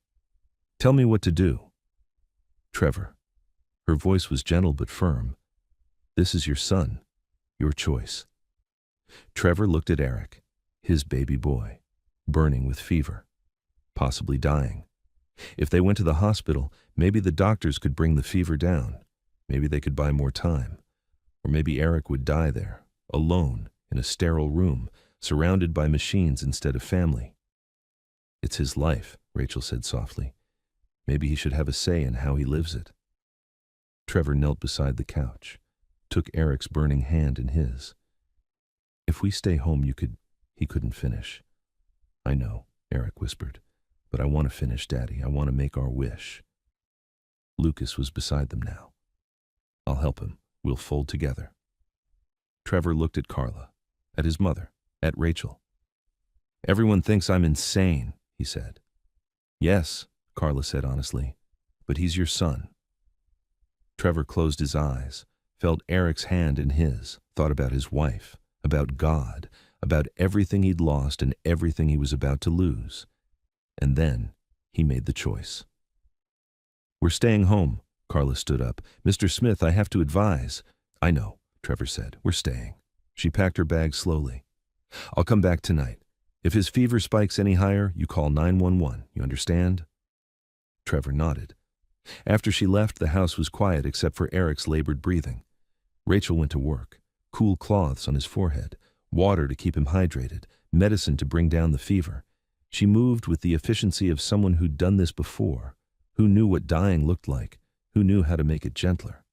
Tell me what to do. Trevor. Her voice was gentle but firm. This is your son. Your choice. Trevor looked at Eric, his baby boy, burning with fever, possibly dying. If they went to the hospital, maybe the doctors could bring the fever down. Maybe they could buy more time. Or maybe Eric would die there, alone, in a sterile room, surrounded by machines instead of family. It's his life, Rachel said softly. Maybe he should have a say in how he lives it. Trevor knelt beside the couch, took Eric's burning hand in his. If we stay home, he couldn't finish. I know, Eric whispered, but I want to finish, Daddy. I want to make our wish. Lucas was beside them now. I'll help him. We'll fold together. Trevor looked at Carla, at his mother, at Rachel. Everyone thinks I'm insane, he said. Yes, Carla said honestly, but he's your son. Trevor closed his eyes, felt Eric's hand in his, thought about his wife, about God, about everything he'd lost and everything he was about to lose. And then he made the choice. "We're staying home." Carla stood up. "Mr. Smith, I have to advise." "I know," Trevor said. "We're staying." She packed her bag slowly. "I'll come back tonight. If his fever spikes any higher, you call 911. You understand?" Trevor nodded. After she left, the house was quiet except for Eric's labored breathing. Rachel went to work. Cool cloths on his forehead, water to keep him hydrated, medicine to bring down the fever. She moved with the efficiency of someone who'd done this before, who knew what dying looked like, who knew how to make it gentler.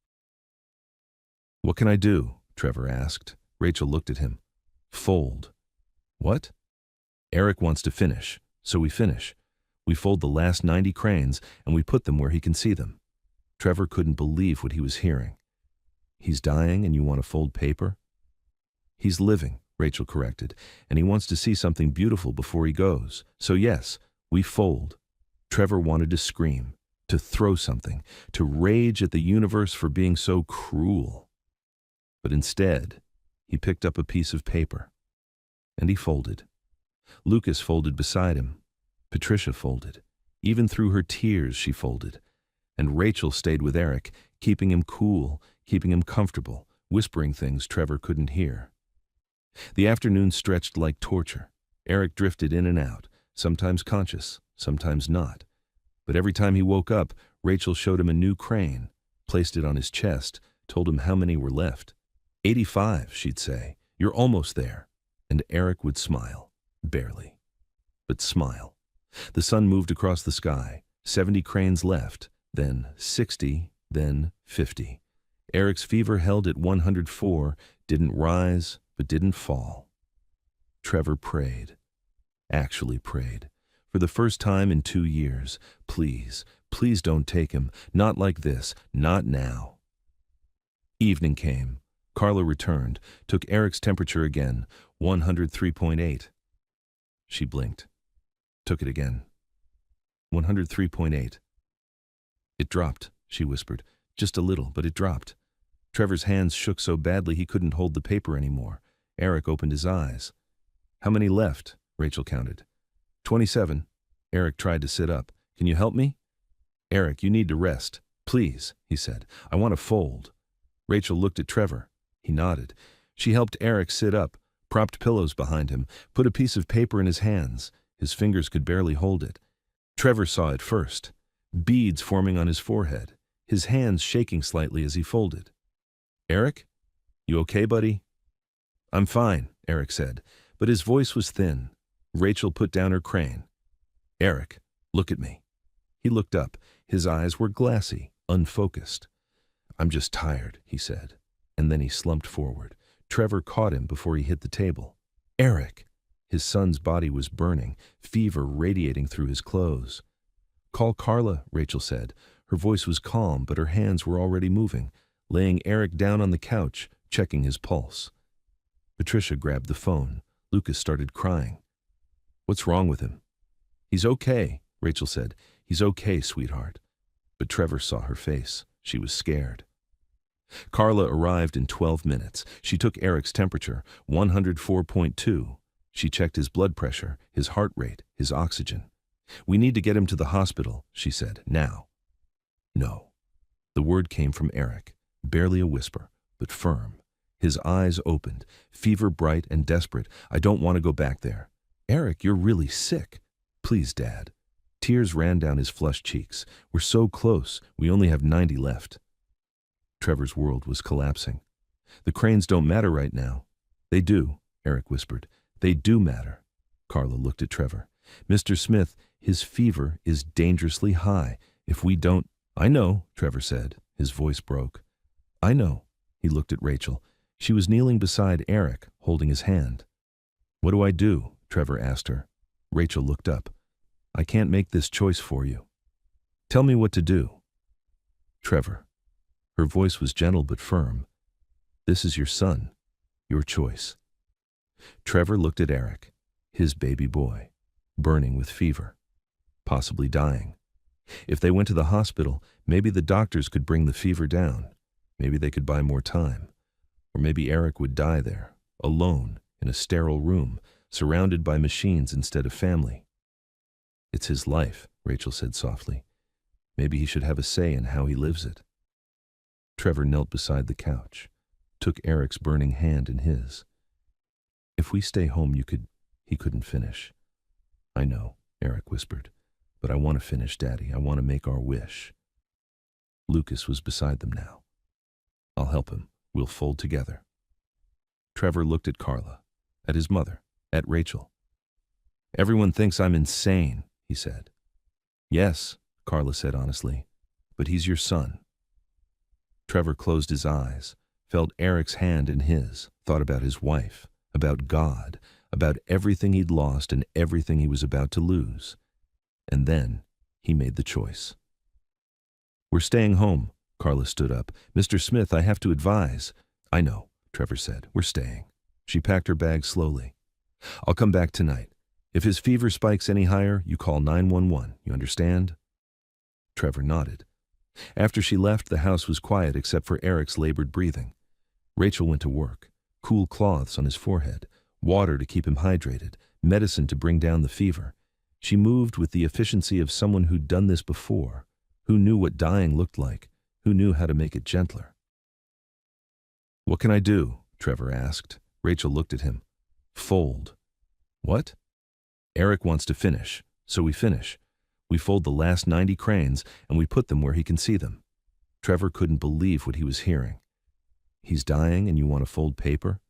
"What can I do?" Trevor asked. Rachel looked at him. "Fold." "What?" "Eric wants to finish, so we finish. We fold the last 90 cranes and we put them where he can see them." Trevor couldn't believe what he was hearing. "He's dying and you want to fold paper?" "He's living," Rachel corrected, "and he wants to see something beautiful before he goes. So yes, we fold." Trevor wanted to scream, to throw something, to rage at the universe for being so cruel. But instead, he picked up a piece of paper. And he folded. Lucas folded beside him. Patricia folded. Even through her tears, she folded. And Rachel stayed with Eric, keeping him cool, keeping him comfortable, whispering things Trevor couldn't hear. The afternoon stretched like torture. Eric drifted in and out, sometimes conscious, sometimes not. But every time he woke up, Rachel showed him a new crane, placed it on his chest, told him how many were left. 85, she'd say. "You're almost there." And Eric would smile. Barely. But smile. The sun moved across the sky. 70 cranes left, then 60, then 50. Eric's fever held at 104, didn't rise, but didn't fall. Trevor prayed. Actually prayed. For the first time in 2 years. "Please, please don't take him. Not like this. Not now." Evening came. Carla returned, took Eric's temperature again, 103.8. She blinked. Took it again. 103.8. "It dropped," she whispered. "Just a little, but it dropped." Trevor's hands shook so badly he couldn't hold the paper anymore. Eric opened his eyes. "How many left?" Rachel counted. 27. Eric tried to sit up. "Can you help me?" "Eric, you need to rest. Please," he said. "I want to fold." Rachel looked at Trevor. He nodded. She helped Eric sit up, propped pillows behind him, put a piece of paper in his hands. His fingers could barely hold it. Trevor saw it first. Beads forming on his forehead, his hands shaking slightly as he folded. "Eric? You okay, buddy?" "I'm fine," Eric said, but his voice was thin. Rachel put down her crane. "Eric, look at me." He looked up. His eyes were glassy, unfocused. "I'm just tired," he said, and then he slumped forward. Trevor caught him before he hit the table. "Eric!" His son's body was burning, fever radiating through his clothes. "Call Carla," Rachel said. Her voice was calm, but her hands were already moving, laying Eric down on the couch, checking his pulse. Patricia grabbed the phone. Lucas started crying. "What's wrong with him?" "He's okay," Rachel said. "He's okay, sweetheart." But Trevor saw her face. She was scared. Carla arrived in 12 minutes. She took Eric's temperature, 104.2. She checked his blood pressure, his heart rate, his oxygen. "We need to get him to the hospital," she said, "now." "No." The word came from Eric, barely a whisper, but firm. His eyes opened, fever bright and desperate. "I don't want to go back there." "Eric, you're really sick." "Please, Dad." Tears ran down his flushed cheeks. "We're so close. We only have 90 left." Trevor's world was collapsing. "The cranes don't matter right now." "They do," Eric whispered. "They do matter." Carla looked at Trevor. "Mr. Smith, his fever is dangerously high. If we don't—" "I know," Trevor said. His voice broke. "I know." He looked at Rachel. She was kneeling beside Eric, holding his hand. "What do I do?" Trevor asked her. Rachel looked up. "I can't make this choice for you." "Tell me what to do." "Trevor." Her voice was gentle but firm. "This is your son. Your choice." Trevor looked at Eric, his baby boy, burning with fever, possibly dying. If they went to the hospital, maybe the doctors could bring the fever down. Maybe they could buy more time. Or maybe Eric would die there, alone, in a sterile room, surrounded by machines instead of family. It's his life, Rachel said softly. Maybe he should have a say in how he lives it. Trevor knelt beside the couch, took Eric's burning hand in his. If we stay home, he couldn't finish. I know, Eric whispered, but I want to finish, Daddy. I want to make our wish. Lucas was beside them now. I'll help him. We'll fold together. Trevor looked at Carla, at his mother, at Rachel. Everyone thinks I'm insane, he said. Yes, Carla said honestly, but he's your son. Trevor closed his eyes, felt Eric's hand in his, thought about his wife, about God, about everything he'd lost and everything he was about to lose. And then he made the choice. We're staying home, Carla stood up. Mr. Smith, I have to advise. I know, Trevor said. We're staying. She packed her bag slowly. I'll come back tonight. If his fever spikes any higher, you call 911. You understand? Trevor nodded. After she left, the house was quiet except for Eric's labored breathing. Rachel went to work. Cool cloths on his forehead, water to keep him hydrated, medicine to bring down the fever. She moved with the efficiency of someone who'd done this before, who knew what dying looked like, who knew how to make it gentler. What can I do? Trevor asked. Rachel looked at him. Fold. What? Eric wants to finish, so we finish. We fold the last 90 cranes and we put them where he can see them. Trevor couldn't believe what he was hearing. He's dying and you want to fold paper?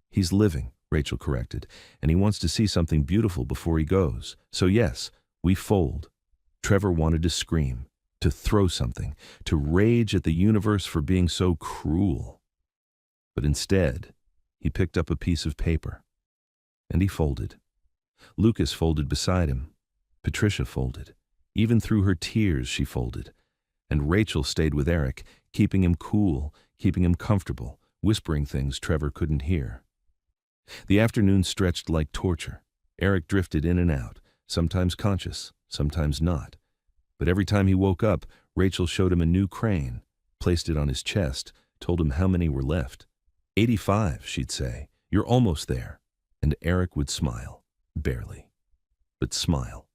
He's living, Rachel corrected, and he wants to see something beautiful before he goes. So yes, we fold. Trevor wanted to scream, to throw something, to rage at the universe for being so cruel. But instead, he picked up a piece of paper, and he folded. Lucas folded beside him. Patricia folded. Even through her tears, she folded. And Rachel stayed with Eric, keeping him cool, keeping him comfortable, whispering things Trevor couldn't hear. The afternoon stretched like torture. Eric drifted in and out, sometimes conscious, sometimes not. But every time he woke up, Rachel showed him a new crane, placed it on his chest, told him how many were left. 85, she'd say. You're almost there. And Eric would smile. Barely. But smile.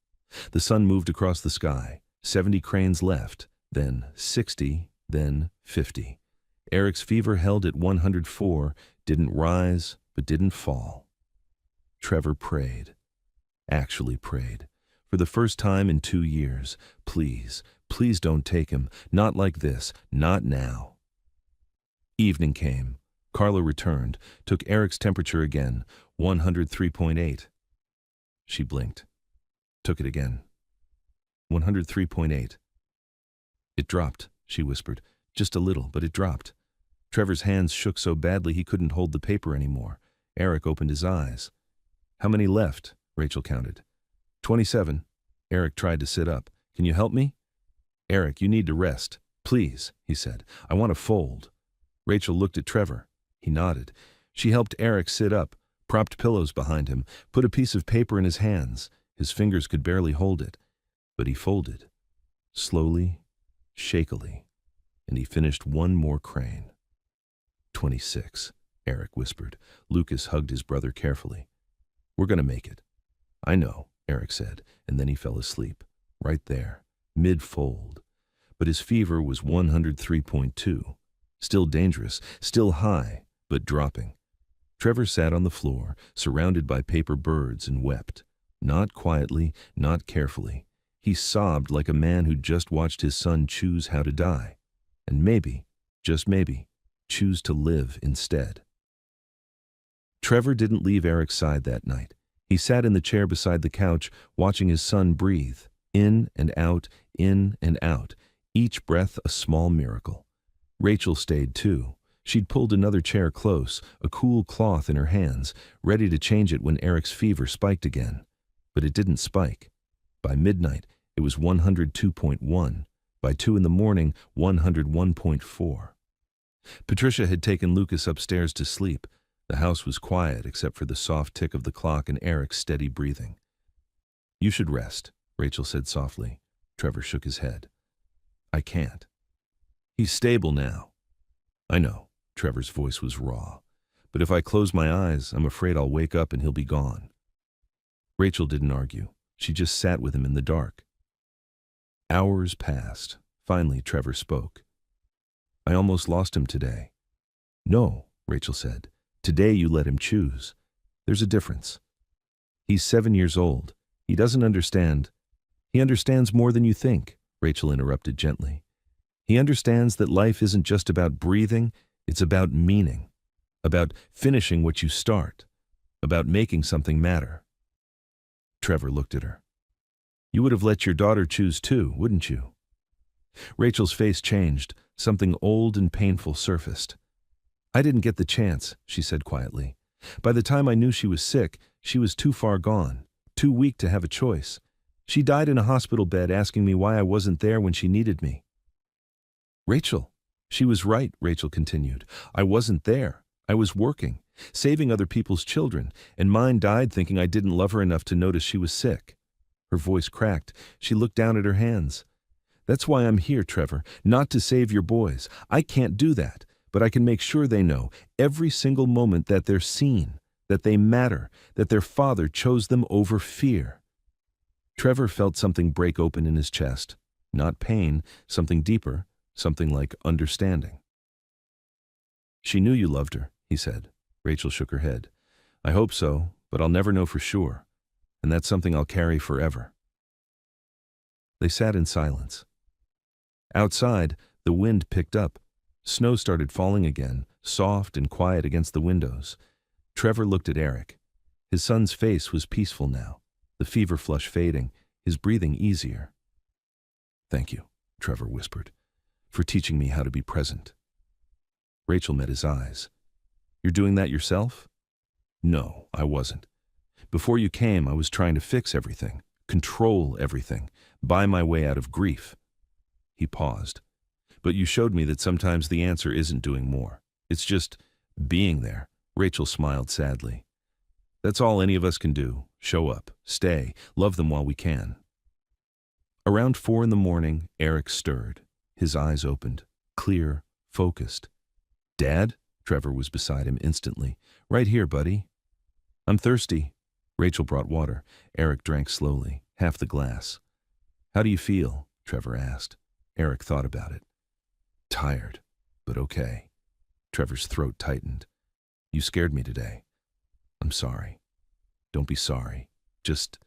The sun moved across the sky. 70 cranes left, then 60, then 50. Eric's fever held at 104, didn't rise, but didn't fall. Trevor prayed. Actually prayed. For the first time in 2 years. Please, please don't take him. Not like this. Not now. Evening came. Carla returned, took Eric's temperature again, 103.8. She blinked. Took it again. 103.8. It dropped, she whispered. Just a little, but it dropped. Trevor's hands shook so badly he couldn't hold the paper anymore. Eric opened his eyes. How many left? Rachel counted. 27. Eric tried to sit up. Can you help me? Eric, you need to rest. Please, he said. I want to fold. Rachel looked at Trevor. He nodded. She helped Eric sit up, propped pillows behind him, put a piece of paper in his hands. His fingers could barely hold it. But he folded. Slowly, shakily. And he finished one more crane. 26, Eric whispered. Lucas hugged his brother carefully. We're going to make it. I know, Eric said, and then he fell asleep. Right there, mid-fold. But his fever was 103.2. Still dangerous, still high, but dropping. Trevor sat on the floor, surrounded by paper birds, and wept. Not quietly, not carefully. He sobbed like a man who'd just watched his son choose how to die. And maybe, just maybe, choose to live instead. Trevor didn't leave Eric's side that night. He sat in the chair beside the couch, watching his son breathe, in and out, each breath a small miracle. Rachel stayed too. She'd pulled another chair close, a cool cloth in her hands, ready to change it when Eric's fever spiked again. But it didn't spike. By midnight, it was 102.1. By 2 in the morning, 101.4. Patricia had taken Lucas upstairs to sleep. The house was quiet except for the soft tick of the clock and Eric's steady breathing. You should rest, Rachel said softly. Trevor shook his head. I can't. He's stable now. I know, Trevor's voice was raw. But if I close my eyes, I'm afraid I'll wake up and he'll be gone. Rachel didn't argue. She just sat with him in the dark. Hours passed. Finally, Trevor spoke. I almost lost him today. No, Rachel said. Today you let him choose. There's a difference. He's 7 years old. He doesn't understand. He understands more than you think, Rachel interrupted gently. He understands that life isn't just about breathing, it's about meaning, about finishing what you start, about making something matter. Trevor looked at her. You would have let your daughter choose too, wouldn't you? Rachel's face changed. Something old and painful surfaced. I didn't get the chance, she said quietly. By the time I knew she was sick, she was too far gone, too weak to have a choice. She died in a hospital bed asking me why I wasn't there when she needed me. Rachel, she was right, Rachel continued. I wasn't there. I was working, saving other people's children, and mine died thinking I didn't love her enough to notice she was sick. Her voice cracked. She looked down at her hands. That's why I'm here, Trevor, not to save your boys. I can't do that, but I can make sure they know every single moment that they're seen, that they matter, that their father chose them over fear. Trevor felt something break open in his chest. Not pain, something deeper, something like understanding. She knew you loved her, he said. Rachel shook her head. I hope so, but I'll never know for sure, and that's something I'll carry forever. They sat in silence. Outside, the wind picked up. Snow started falling again, soft and quiet against the windows. Trevor looked at Eric. His son's face was peaceful now, the fever flush fading, his breathing easier. Thank you, Trevor whispered, for teaching me how to be present. Rachel met his eyes. You're doing that yourself? No, I wasn't. Before you came, I was trying to fix everything, control everything, buy my way out of grief. He paused. But you showed me that sometimes the answer isn't doing more. It's just being there. Rachel smiled sadly. That's all any of us can do. Show up, stay, love them while we can. Around 4 a.m, Eric stirred. His eyes opened, clear, focused. Dad? Trevor was beside him instantly. Right here, buddy. I'm thirsty. Rachel brought water. Eric drank slowly, half the glass. How do you feel? Trevor asked. Eric thought about it. Tired, but okay. Trevor's throat tightened. You scared me today. I'm sorry. Don't be sorry. Just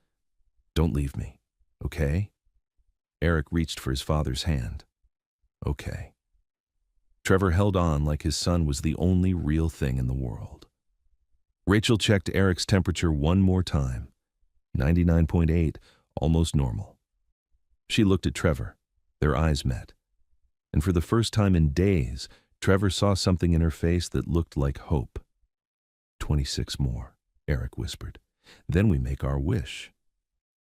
don't leave me, okay? Eric reached for his father's hand. Okay. Trevor held on like his son was the only real thing in the world. Rachel checked Eric's temperature one more time. 99.8, almost normal. She looked at Trevor. Their eyes met. And for the first time in days, Trevor saw something in her face that looked like hope. 26 more, Eric whispered. Then we make our wish.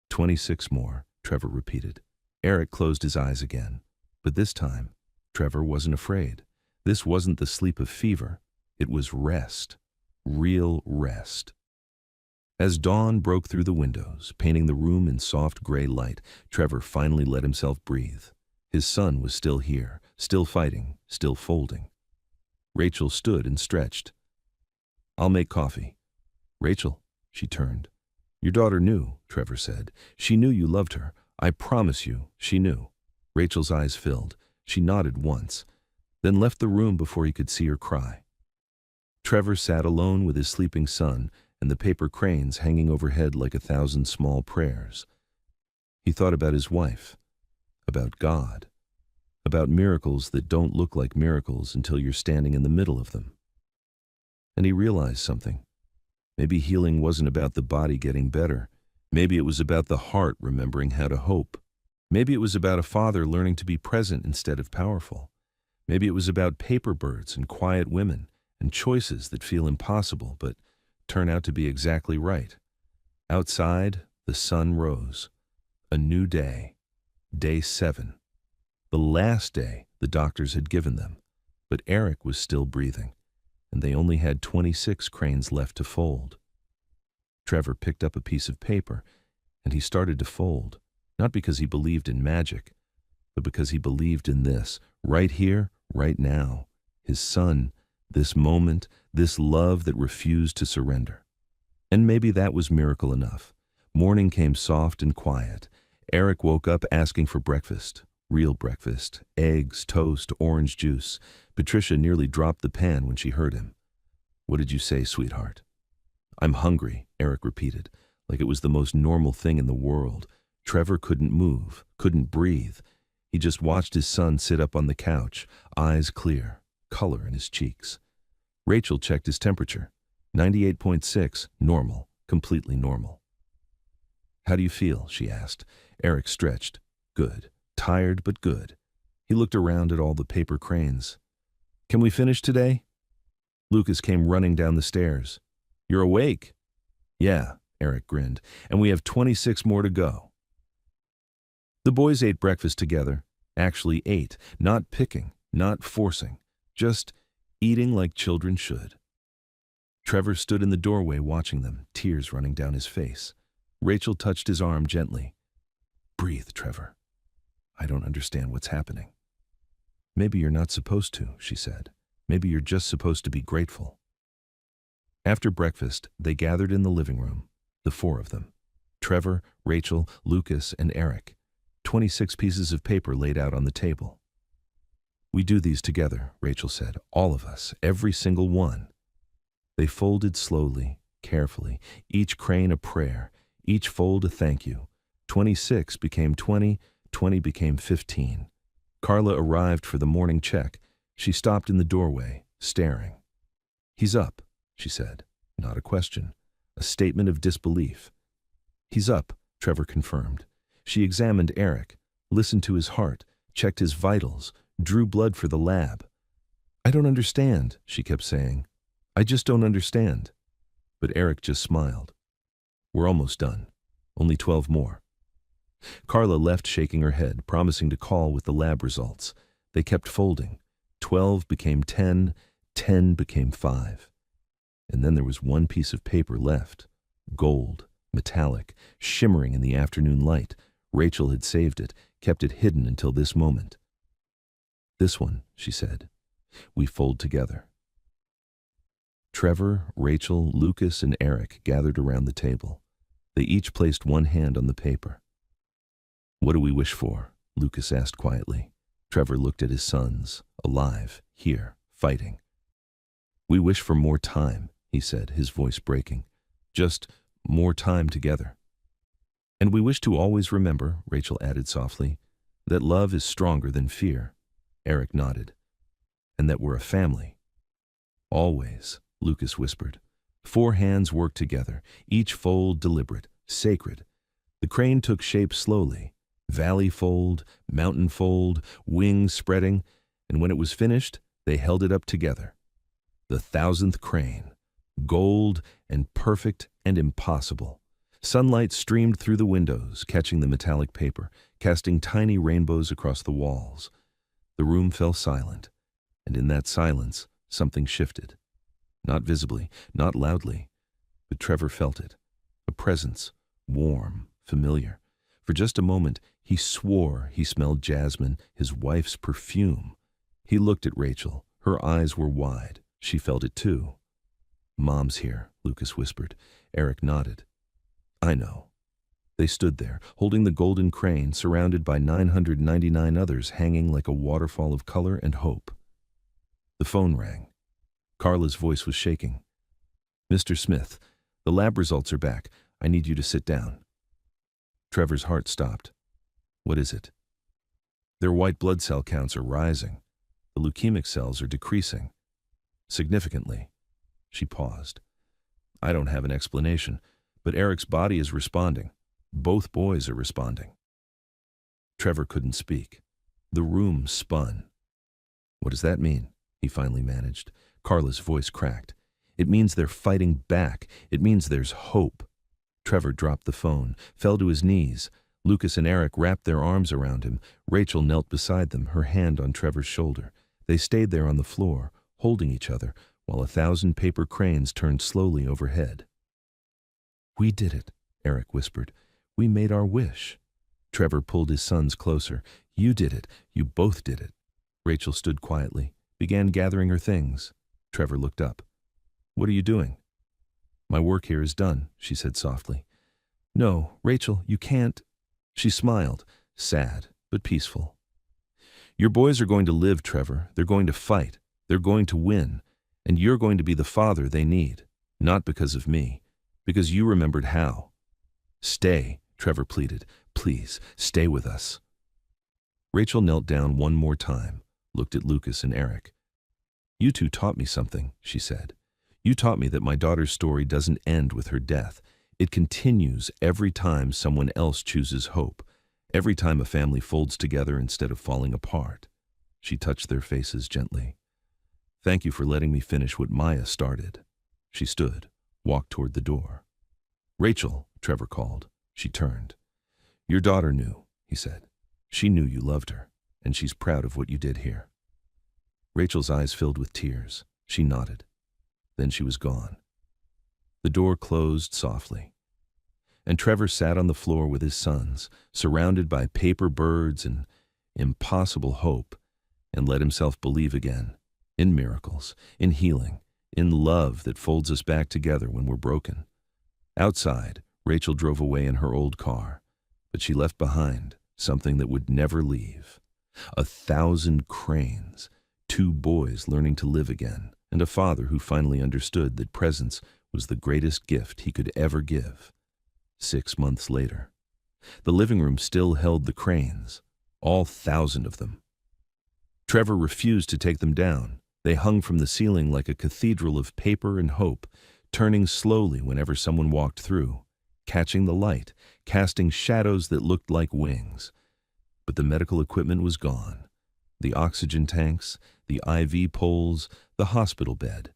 26 more, Trevor repeated. Eric closed his eyes again. But this time, Trevor wasn't afraid. This wasn't the sleep of fever. It was rest. Real rest. As dawn broke through the windows, painting the room in soft gray light, Trevor finally let himself breathe. His son was still here, still fighting, still folding. Rachel stood and stretched. I'll make coffee. Rachel, she turned. Your daughter knew, Trevor said. She knew you loved her. I promise you, she knew. Rachel's eyes filled. She nodded once, then left the room before he could see her cry. Trevor sat alone with his sleeping son and the paper cranes hanging overhead like 1,000 small prayers. He thought about his wife, about God, about miracles that don't look like miracles until you're standing in the middle of them. And he realized something. Maybe healing wasn't about the body getting better. Maybe it was about the heart remembering how to hope. Maybe it was about a father learning to be present instead of powerful. Maybe it was about paper birds and quiet women and choices that feel impossible but turn out to be exactly right. Outside, the sun rose. A new day. Day 7. The last day the doctors had given them. But Eric was still breathing, and they only had 26 cranes left to fold. Trevor picked up a piece of paper, and he started to fold. Not because he believed in magic, but because he believed in this, right here, right now. His son, this moment, this love that refused to surrender. And maybe that was miracle enough. Morning came soft and quiet. Eric woke up asking for breakfast. Real breakfast. Eggs, toast, orange juice. Patricia nearly dropped the pan when she heard him. "What did you say, sweetheart?" "I'm hungry," Eric repeated, like it was the most normal thing in the world. Trevor couldn't move, couldn't breathe. He just watched his son sit up on the couch, eyes clear, color in his cheeks. Rachel checked his temperature. 98.6, normal, completely normal. "How do you feel?" she asked. Eric stretched. "Good. Tired, but good." He looked around at all the paper cranes. "Can we finish today?" Lucas came running down the stairs. "You're awake?" "Yeah," Eric grinned, "and we have 26 more to go." The boys ate breakfast together. Actually ate, not picking, not forcing, just eating like children should. Trevor stood in the doorway watching them, tears running down his face. Rachel touched his arm gently. "Breathe, Trevor. I don't understand what's happening." "Maybe you're not supposed to," she said. "Maybe you're just supposed to be grateful." After breakfast, they gathered in the living room, the four of them. Trevor, Rachel, Lucas, and Eric. 26 pieces of paper laid out on the table. "We do these together," Rachel said. "All of us, every single one." They folded slowly, carefully, each crane a prayer, each fold a thank you. 26 became 20, 20 became 15. Carla arrived for the morning check. She stopped in the doorway, staring. "He's up," she said. Not a question, a statement of disbelief. "He's up," Trevor confirmed. She examined Eric, listened to his heart, checked his vitals, drew blood for the lab. "I don't understand," she kept saying. "I just don't understand." But Eric just smiled. "We're almost done. Only 12 more." Carla left shaking her head, promising to call with the lab results. They kept folding. 12 became 10, 10 became 5. And then there was one piece of paper left. Gold, metallic, shimmering in the afternoon light. Rachel had saved it, kept it hidden until this moment. "This one," she said. "We fold together." Trevor, Rachel, Lucas, and Eric gathered around the table. They each placed one hand on the paper. "What do we wish for?" Lucas asked quietly. Trevor looked at his sons, alive, here, fighting. "We wish for more time," he said, his voice breaking. "Just more time together." "And we wish to always remember," Rachel added softly, "that love is stronger than fear." Eric nodded. "And that we're a family." "Always," Lucas whispered. 4 hands worked together, each fold deliberate, sacred. The crane took shape slowly. Valley fold, mountain fold, wings spreading, and when it was finished, they held it up together. The 1,000th crane. Gold and perfect and impossible. Sunlight streamed through the windows, catching the metallic paper, casting tiny rainbows across the walls. The room fell silent, and in that silence, something shifted. Not visibly, not loudly, but Trevor felt it. A presence, warm, familiar. For just a moment, he swore he smelled jasmine, his wife's perfume. He looked at Rachel. Her eyes were wide. She felt it too. "Mom's here," Lucas whispered. Eric nodded. "I know." They stood there, holding the golden crane, surrounded by 999 others hanging like a waterfall of color and hope. The phone rang. Carla's voice was shaking. "Mr. Smith, the lab results are back. I need you to sit down." Trevor's heart stopped. "What is it?" "Their white blood cell counts are rising. The leukemic cells are decreasing. Significantly." She paused. "I don't have an explanation, but Eric's body is responding. Both boys are responding." Trevor couldn't speak. The room spun. "What does that mean?" he finally managed. Carla's voice cracked. "It means they're fighting back. It means there's hope." Trevor dropped the phone, fell to his knees. Lucas and Eric wrapped their arms around him. Rachel knelt beside them, her hand on Trevor's shoulder. They stayed there on the floor, holding each other, while 1,000 paper cranes turned slowly overhead. "We did it," Eric whispered. "We made our wish." Trevor pulled his sons closer. You did it. You both did it. Rachel stood quietly, began gathering her things. Trevor looked up. What are you doing? My work here is done, she said softly. No, Rachel, you can't. She smiled, sad but peaceful. Your boys are going to live, Trevor. They're going to fight. They're going to win. And you're going to be the father they need. Not because of me. Because you remembered how. Stay, Trevor pleaded. Please, stay with us. Rachel knelt down one more time, looked at Lucas and Eric. You two taught me something, she said. You taught me that my daughter's story doesn't end with her death. It continues every time someone else chooses hope, every time a family folds together instead of falling apart. She touched their faces gently. Thank you for letting me finish what Maya started. She stood, walked toward the door. Rachel, Trevor called. She turned. Your daughter knew, he said. She knew you loved her, and she's proud of what you did here. Rachel's eyes filled with tears. She nodded. Then she was gone. The door closed softly, and Trevor sat on the floor with his sons, surrounded by paper birds and impossible hope, and let himself believe again in miracles, in healing, in love that folds us back together when we're broken. Outside, Rachel drove away in her old car, but she left behind something that would never leave. 1,000 cranes, 2 boys learning to live again, and a father who finally understood that presence was the greatest gift he could ever give. 6 months later, the living room still held the cranes, all 1,000 of them. Trevor refused to take them down. They hung from the ceiling like a cathedral of paper and hope, turning slowly whenever someone walked through, catching the light, casting shadows that looked like wings. But the medical equipment was gone. The oxygen tanks, the IV poles, the hospital bed.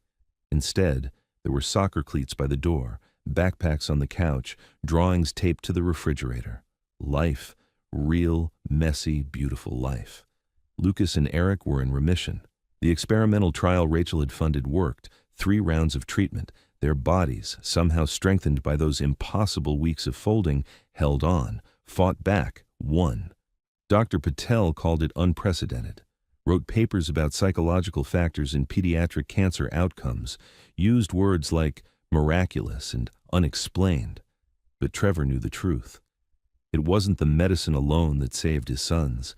Instead, there were soccer cleats by the door, backpacks on the couch, drawings taped to the refrigerator. Life, real, messy, beautiful life. Lucas and Eric were in remission. The experimental trial Rachel had funded worked, 3 rounds of treatment. Their bodies, somehow strengthened by those impossible weeks of folding, held on, fought back, won. Dr. Patel called it unprecedented, wrote papers about psychological factors in pediatric cancer outcomes, used words like miraculous and unexplained. But Trevor knew the truth. It wasn't the medicine alone that saved his sons.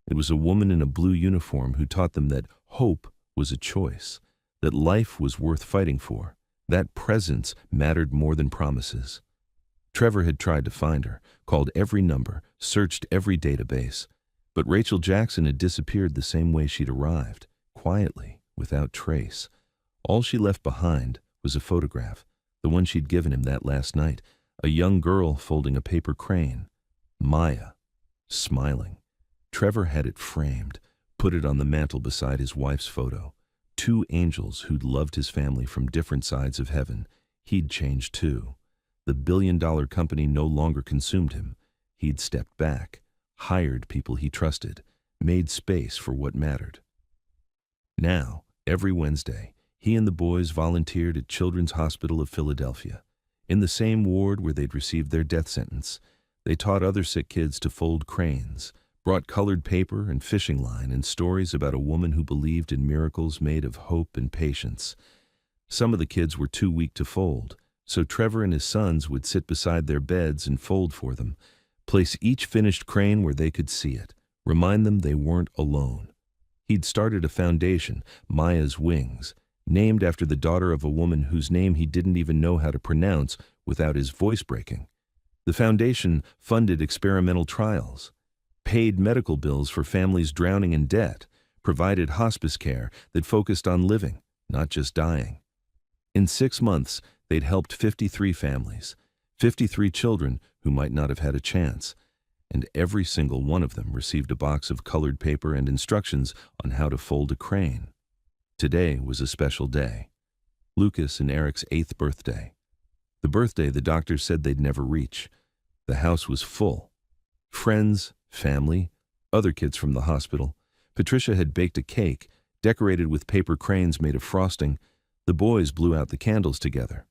It was a woman in a blue uniform who taught them that hope was a choice, that life was worth fighting for, that presence mattered more than promises. Trevor had tried to find her, called every number, searched every database, but Rachel Jackson had disappeared the same way she'd arrived, quietly, without trace. All she left behind was a photograph, the one she'd given him that last night, a young girl folding a paper crane. Maya, smiling. Trevor had it framed, put it on the mantel beside his wife's photo. 2 angels who'd loved his family from different sides of heaven. He'd changed too. The billion-dollar company no longer consumed him. He'd stepped back, hired people he trusted, made space for what mattered. Now, every Wednesday, he and the boys volunteered at Children's Hospital of Philadelphia. In the same ward where they'd received their death sentence, they taught other sick kids to fold cranes, brought colored paper and fishing line and stories about a woman who believed in miracles made of hope and patience. Some of the kids were too weak to fold, so Trevor and his sons would sit beside their beds and fold for them, place each finished crane where they could see it, remind them they weren't alone. He'd started a foundation, Maya's Wings, named after the daughter of a woman whose name he didn't even know how to pronounce without his voice breaking. The foundation funded experimental trials, paid medical bills for families drowning in debt, provided hospice care that focused on living, not just dying. In 6 months, they'd helped 53 families, 53 children who might not have had a chance, and every single one of them received a box of colored paper and instructions on how to fold a crane. Today was a special day, Lucas and Eric's 8th birthday. The birthday the doctors said they'd never reach. The house was full. Friends, family, other kids from the hospital. Patricia had baked a cake, decorated with paper cranes made of frosting. The boys blew out the candles together.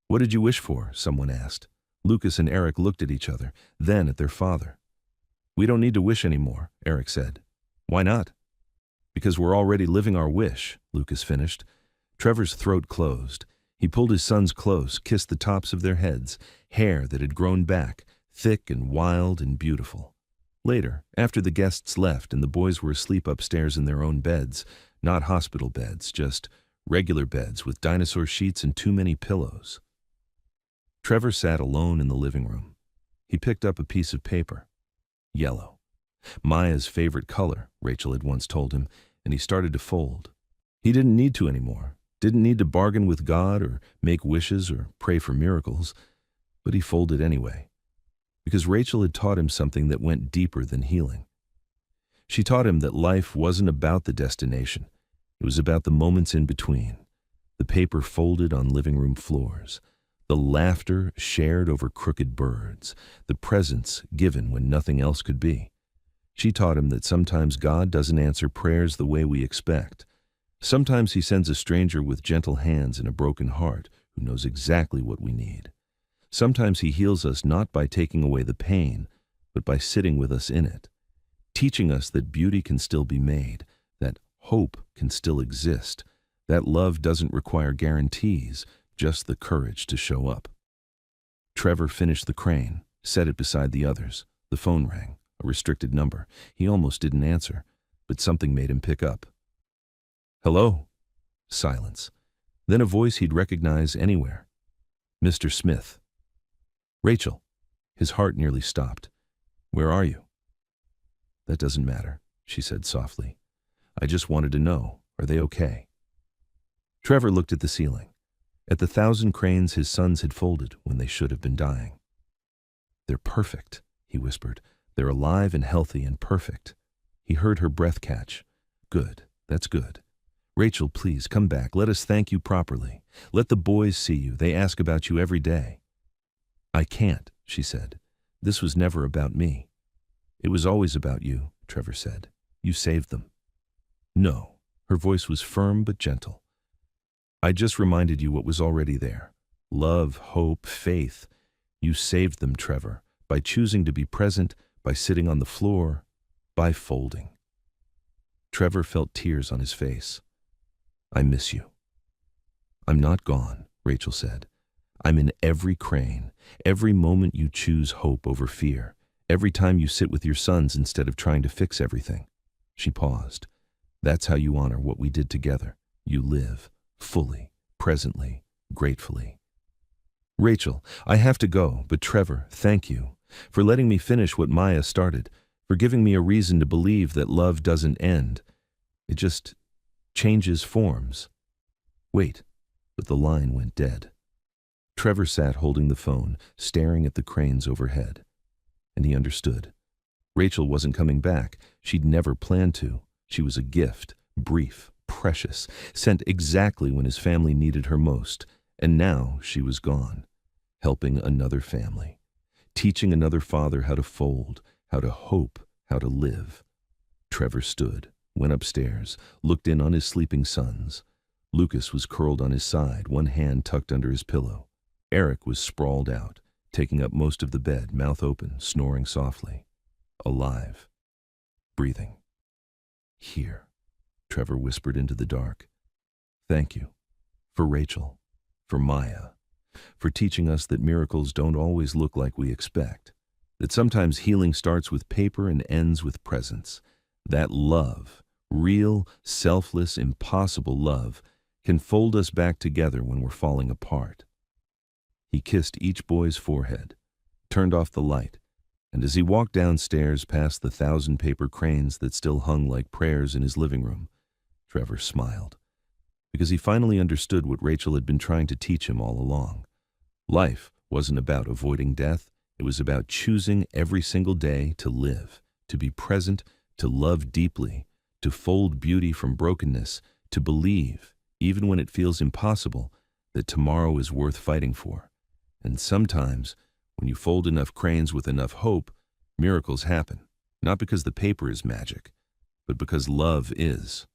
"What did you wish for?" someone asked. Lucas and Eric looked at each other, then at their father. "We don't need to wish anymore," Eric said. "Why not?" "Because we're already living our wish," Lucas finished. Trevor's throat closed. He pulled his sons close, kissed the tops of their heads, hair that had grown back, thick and wild and beautiful. Later, after the guests left and the boys were asleep upstairs in their own beds, not hospital beds, just regular beds with dinosaur sheets and too many pillows. Trevor sat alone in the living room. He picked up a piece of paper. Yellow. Maya's favorite color, Rachel had once told him, and he started to fold. He didn't need to anymore. Didn't need to bargain with God or make wishes or pray for miracles, but he folded anyway, because Rachel had taught him something that went deeper than healing. She taught him that life wasn't about the destination. It was about the moments in between, the paper folded on living room floors, the laughter shared over crooked birds, the presents given when nothing else could be. She taught him that sometimes God doesn't answer prayers the way we expect. Sometimes he sends a stranger with gentle hands and a broken heart who knows exactly what we need. Sometimes he heals us not by taking away the pain, but by sitting with us in it, teaching us that beauty can still be made, that hope can still exist, that love doesn't require guarantees, just the courage to show up. Trevor finished the crane, set it beside the others. The phone rang, a restricted number. He almost didn't answer, but something made him pick up. "Hello?" Silence. Then a voice he'd recognize anywhere. "Mr. Smith." "Rachel." His heart nearly stopped. "Where are you?" "That doesn't matter," she said softly. "I just wanted to know, are they okay?" Trevor looked at the ceiling, at the 1,000 cranes his sons had folded when they should have been dying. "They're perfect," he whispered. "They're alive and healthy and perfect." He heard her breath catch. "Good, that's good. Rachel, please, come back. Let us thank you properly. Let the boys see you. They ask about you every day." "I can't," she said. "This was never about me." "It was always about you," Trevor said. "You saved them." "No." Her voice was firm but gentle. "I just reminded you what was already there. Love, hope, faith. You saved them, Trevor, by choosing to be present, by sitting on the floor, by folding." Trevor felt tears on his face. "I miss you." "I'm not gone," Rachel said. "I'm in every crane, every moment you choose hope over fear, every time you sit with your sons instead of trying to fix everything." She paused. "That's how you honor what we did together. You live, fully, presently, gratefully." "Rachel, I have to go, but Trevor, thank you for letting me finish what Maya started, for giving me a reason to believe that love doesn't end. It just changes forms." "Wait," but the line went dead. Trevor sat holding the phone, staring at the cranes overhead. And he understood. Rachel wasn't coming back. She'd never planned to. She was a gift, brief, precious, sent exactly when his family needed her most. And now she was gone, helping another family, teaching another father how to fold, how to hope, how to live. Trevor stood, went upstairs, looked in on his sleeping sons. Lucas was curled on his side, one hand tucked under his pillow. Eric was sprawled out, taking up most of the bed, mouth open, snoring softly. Alive. Breathing. "Here," Trevor whispered into the dark. "Thank you. For Rachel. For Maya. For teaching us that miracles don't always look like we expect. That sometimes healing starts with paper and ends with presence. That love, real, selfless, impossible love, can fold us back together when we're falling apart." He kissed each boy's forehead, turned off the light, and as he walked downstairs past the 1,000 paper cranes that still hung like prayers in his living room, Trevor smiled, because he finally understood what Rachel had been trying to teach him all along. Life wasn't about avoiding death. It was about choosing every single day to live, to be present, to love deeply, to fold beauty from brokenness, to believe, even when it feels impossible, that tomorrow is worth fighting for. And sometimes, when you fold enough cranes with enough hope, miracles happen, not because the paper is magic, but because love is.